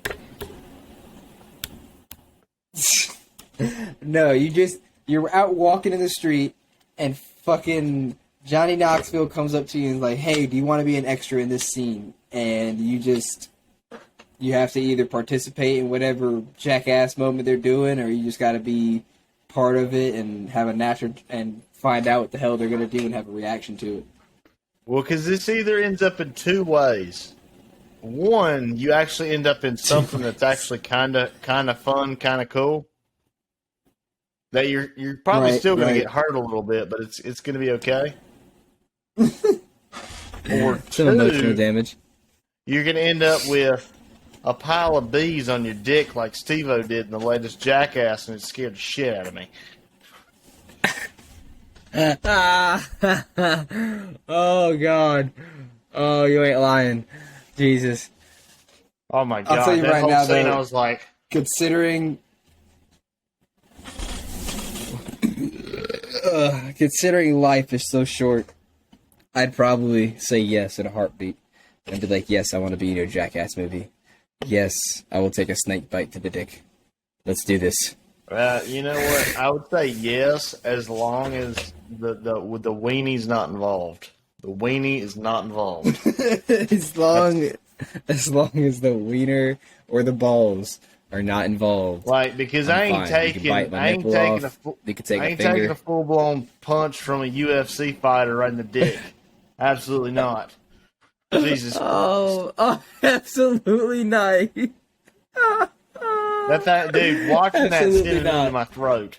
No, you're out walking in the street, and fucking Johnny Knoxville comes up to you and is like, "Hey, do you want to be an extra in this scene?" And you have to either participate in whatever jackass moment they're doing, or you just got to be part of it and have a natural and find out what the hell they're gonna do and have a reaction to it. Well, because this either ends up in two ways. One, you actually end up in something that's actually kind of fun, kind of cool. That you're probably still going to get hurt a little bit, but it's going to be okay. Or some emotional damage. You're going to end up with a pile of bees on your dick like Steve-O did in the latest Jackass, and it scared the shit out of me. Oh, God. Oh, you ain't lying. Jesus. Oh, my God. I'll tell you that right whole now, scene, though, I was like... Considering life is so short, I'd probably say yes in a heartbeat. And be like, yes, I want to be in your Jackass movie. Yes, I will take a snake bite to the dick. Let's do this. You know what? I would say yes, as long as the weenie's not involved. The weenie is not involved. as long as the wiener or the balls are not involved. Like, because I ain't taking a full blown punch from a UFC fighter right in the dick. Absolutely not. Jesus. Oh, absolutely not. Dude, watching that send it into my throat.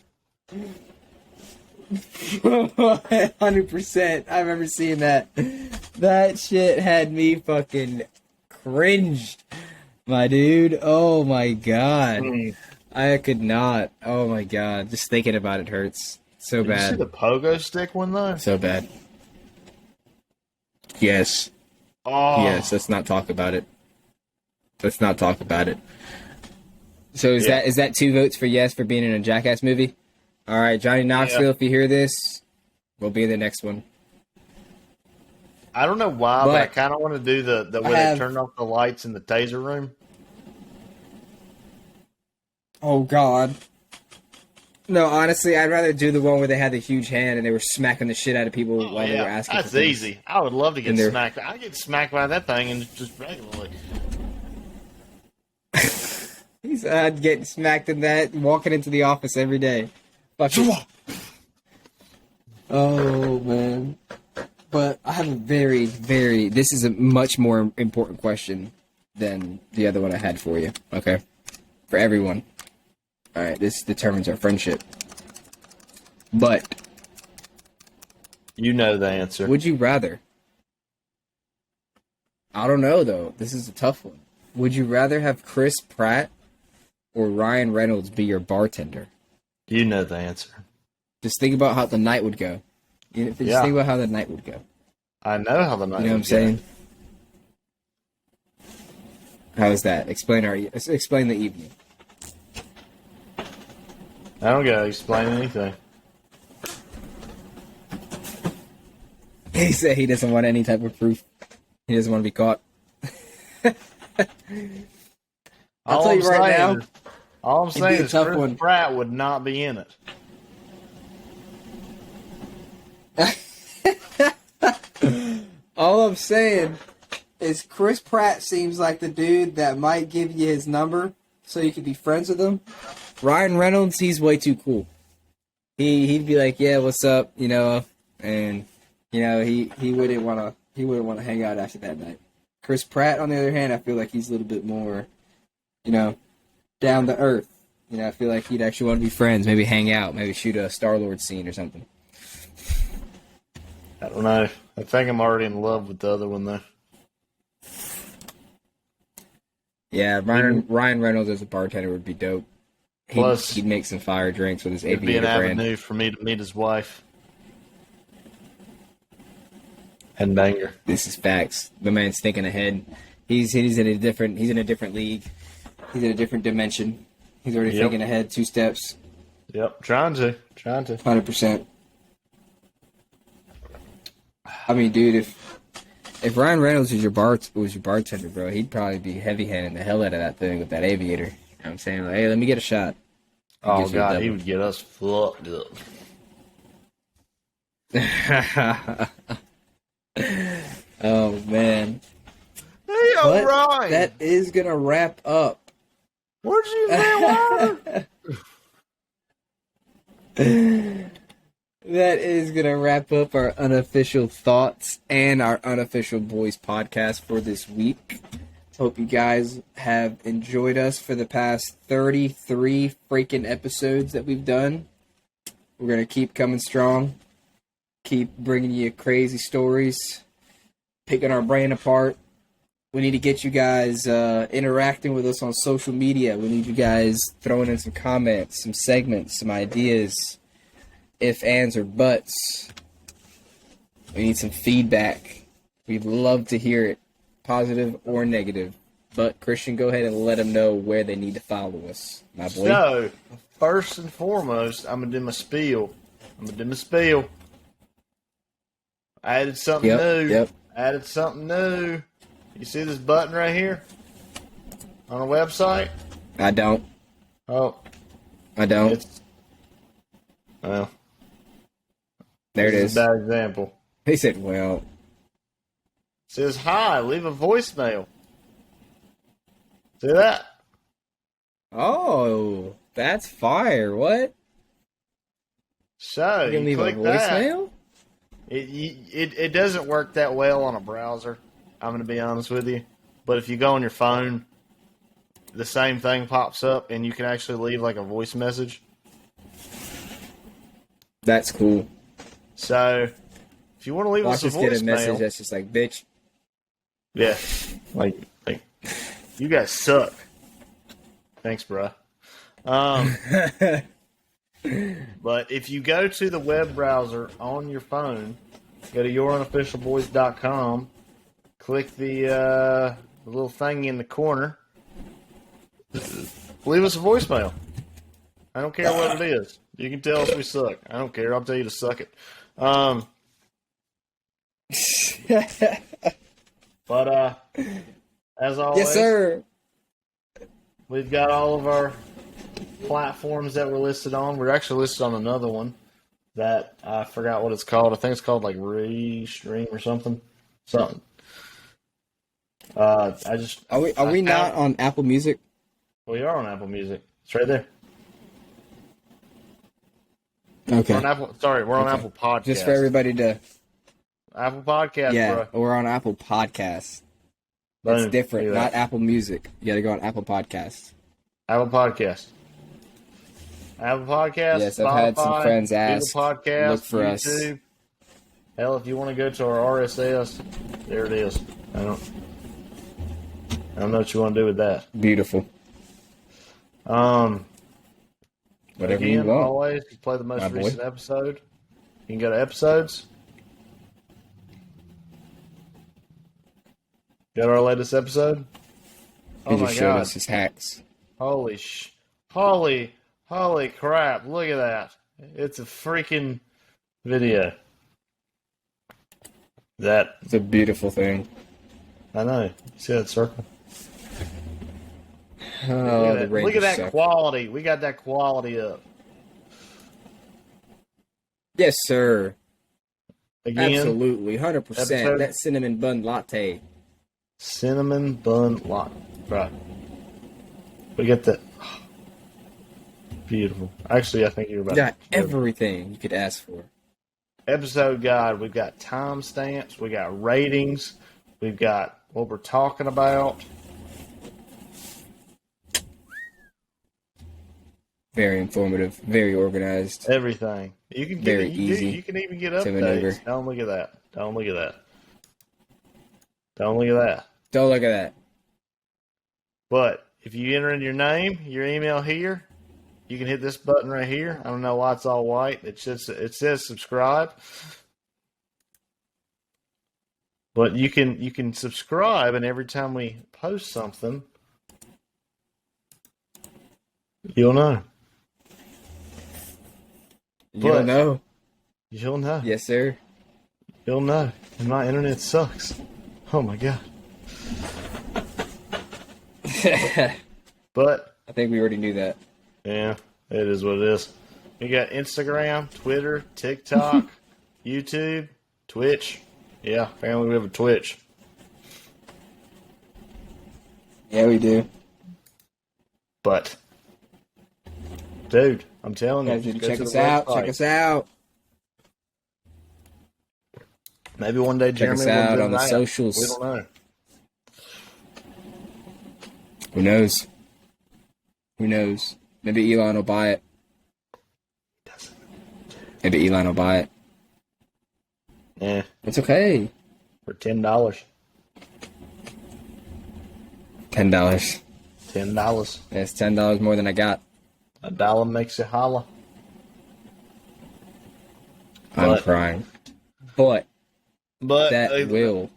100%. I remember seeing that. That shit had me fucking cringed, my dude. Oh my God. I could not. Oh my God. Just thinking about it hurts. So Did bad. you see the pogo stick one though? So bad. Yes. Oh. Yes, let's not talk about it. Let's not talk about it. So is that 2 votes for yes for being in a Jackass movie? All right, Johnny Knoxville, if you hear this, we'll be in the next one. I don't know why, but I kind of want to do the way they turn off the lights in the taser room. Oh, God. No, honestly, I'd rather do the one where they had the huge hand and they were smacking the shit out of people while they were asking That's for things. easy. I would love to get smacked. I get smacked by that thing and just regularly. I'd get smacked in that walking into the office every day. Oh, man. But I have a this is a much more important question than the other one I had for you, okay? For everyone. Alright, this determines our friendship. But you know the answer. Would you rather? I don't know, though. This is a tough one. Would you rather have Chris Pratt or Ryan Reynolds be your bartender? You know the answer. Just think about how the night would go. Think about how the night would go. I know how the night would go. You know what I'm saying? How is that? Explain the evening. I don't gotta explain anything. He said he doesn't want any type of proof. He doesn't want to be caught. I'll tell you right now. All I'm saying is Chris Pratt would not be in it. All I'm saying is Chris Pratt seems like the dude that might give you his number so you could be friends with him. Ryan Reynolds, he's way too cool. He'd be like, yeah, what's up, and he wouldn't want to hang out after that night. Chris Pratt, on the other hand, I feel like he's a little bit more, down to earth. I feel like he'd actually want to be friends, maybe hang out, maybe shoot a Star-Lord scene or something. I don't know. I think I'm already in love with the other one, though. Yeah, Ryan Reynolds as a bartender would be dope. Plus, he'd make some fire drinks with his aviator brand. It'd be an avenue for me to meet his wife. And banger. This is facts. The man's thinking ahead. He's in a different league. He's in a different dimension. He's already thinking ahead 2 steps. Yep, trying to. 100%. I mean, dude, if Ryan Reynolds was your bartender, bro, he'd probably be heavy-handing the hell out of that thing with that aviator. You know what I'm saying? Like, hey, let me get a shot. Oh God, he would get us fucked up. Oh man. Hey, all right. That is gonna wrap up. Where'd you say That is gonna wrap up our Unofficial Thoughts and our Unofficial Boys podcast for this week. Hope you guys have enjoyed us for the past 33 freaking episodes that we've done. We're going to keep coming strong. Keep bringing you crazy stories. Picking our brain apart. We need to get you guys interacting with us on social media. We need you guys throwing in some comments, some segments, some ideas. If, ands, or buts. We need some feedback. We'd love to hear it. Positive or negative. But, Christian, go ahead and let them know where they need to follow us, my boy. So, first and foremost, I'm going to do my spiel. I added something new. Yep. Added something new. You see this button right here? On a website? I don't. Oh. I don't. Well. There it is. A bad example. He said, well. It says, hi, leave a voicemail. See that? Oh, that's fire. What? So, you can leave a voicemail? It doesn't work that well on a browser, I'm going to be honest with you. But if you go on your phone, the same thing pops up, and you can actually leave like a voice message. That's cool. So, if you want to leave us a voicemail... Watch us get a message that's just like, bitch. Yeah. Like you guys suck. Thanks, bruh. But if you go to the web browser on your phone, go to yourunofficialboys.com, click the little thing in the corner, leave us a voicemail. I don't care what it is. You can tell us we suck. I don't care. I'll tell you to suck it. But as always, yes, sir. We've got all of our platforms that we're listed on. We're actually listed on another one that I forgot what it's called. I think it's called like Restream or something. Are we not on Apple Music? We are on Apple Music. It's right there. Okay. We're on Apple Podcasts. Just for everybody to... Apple Podcasts, yeah, bro. We're on Apple Podcasts. It's different, not Apple Music. You gotta go on Apple Podcasts. Apple Podcasts. Apple Podcasts, yes, Spotify, I've had some friends ask, Podcast, look for YouTube. us. Hell, if you want to go to our RSS, there it is. I don't know what you want to do with that. Beautiful. Whatever you want. Always, you play the most recent episode. You can go to episodes. Got our latest episode. He just showed us his hacks. Holy crap! Look at that. It's a freaking video. It's a beautiful thing. I know. See that circle? Oh, look at that quality. We got that quality up. Yes, sir. Again, absolutely, 100%. That cinnamon bun latte. Cinnamon bun latte. Right. We get that. Beautiful. Actually, I think you're about. Got everything you could ask for. Episode guide. We've got timestamps. We got ratings. We've got what we're talking about. Very informative. Very organized. Everything. You can get very easy. You can even get updates. Don't look at that. Don't look at that. Don't look at that. Don't look at that. But if you enter in your name, your email here, you can hit this button right here. I don't know why it's all white. It says subscribe. But you can subscribe, and every time we post something, you'll know. You'll know. You'll know. Yes, sir. You'll know. And my internet sucks. Oh my god. But I think we already knew that. Yeah. It is what it is. We got Instagram, Twitter, TikTok, YouTube, Twitch. Yeah, family, we have a Twitch. Yeah, we do. But, dude, I'm telling you, You guys check us out. Check us out. Maybe one day Jeremy check us out will on the socials. We don't know. Who knows? Who knows? Maybe Elon will buy it. Maybe Elon will buy it. Yeah. It's okay. For $10. $10. $10. That's $10 more than I got. A dollar makes you holla. I'm crying. But that will.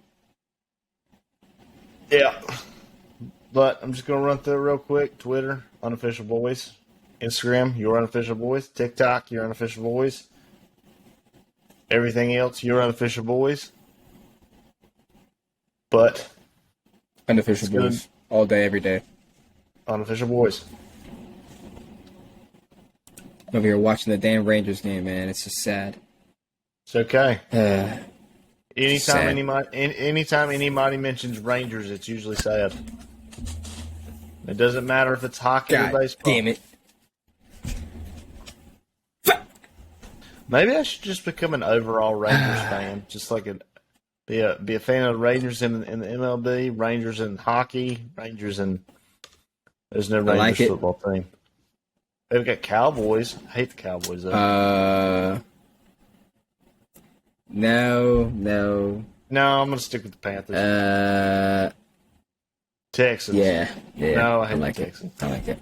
Yeah. But I'm just going to run through it real quick. Twitter, Unofficial Boys. Instagram, Your Unofficial Boys. TikTok, Your Unofficial Boys. Everything else, Your Unofficial Boys. But Unofficial Boys. All day, every day. Unofficial Boys. I'm over here watching the damn Rangers game, man. It's just sad. It's okay. Anytime anybody mentions Rangers, it's usually sad. It doesn't matter if it's hockey or baseball. Damn it. Maybe I should just become an overall Rangers fan. Just like be a fan of the Rangers in the MLB, Rangers in hockey, Rangers in there's no Rangers football team. They've got Cowboys. I hate the Cowboys though. No, I'm gonna stick with the Panthers. Texans. Yeah. No, I hate like the Texans. I like it.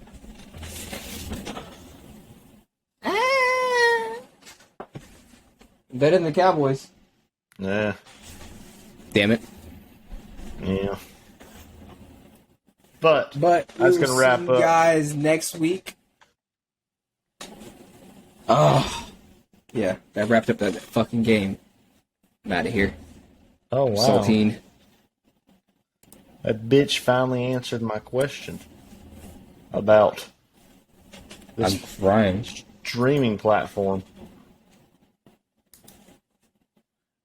Better than the Cowboys. Yeah. Damn it. Yeah. But that's gonna wrap up, guys. Next week. Oh, yeah. That wrapped up that fucking game. I'm out of here. Oh wow. Saltine. That bitch finally answered my question about this I'm crying. streaming platform.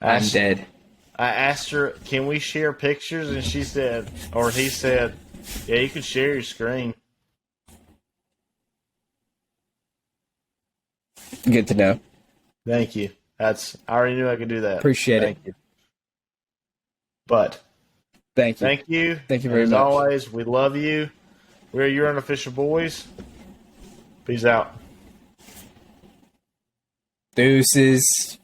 I'm dead. I asked her, can we share pictures? And she said, or he said, yeah, you can share your screen. Good to know. Thank you. I already knew I could do that. Appreciate it. Thank you. But thank you. Thank you. Thank you very much. As always, we love you. We're your Unofficial Boys. Peace out. Deuces.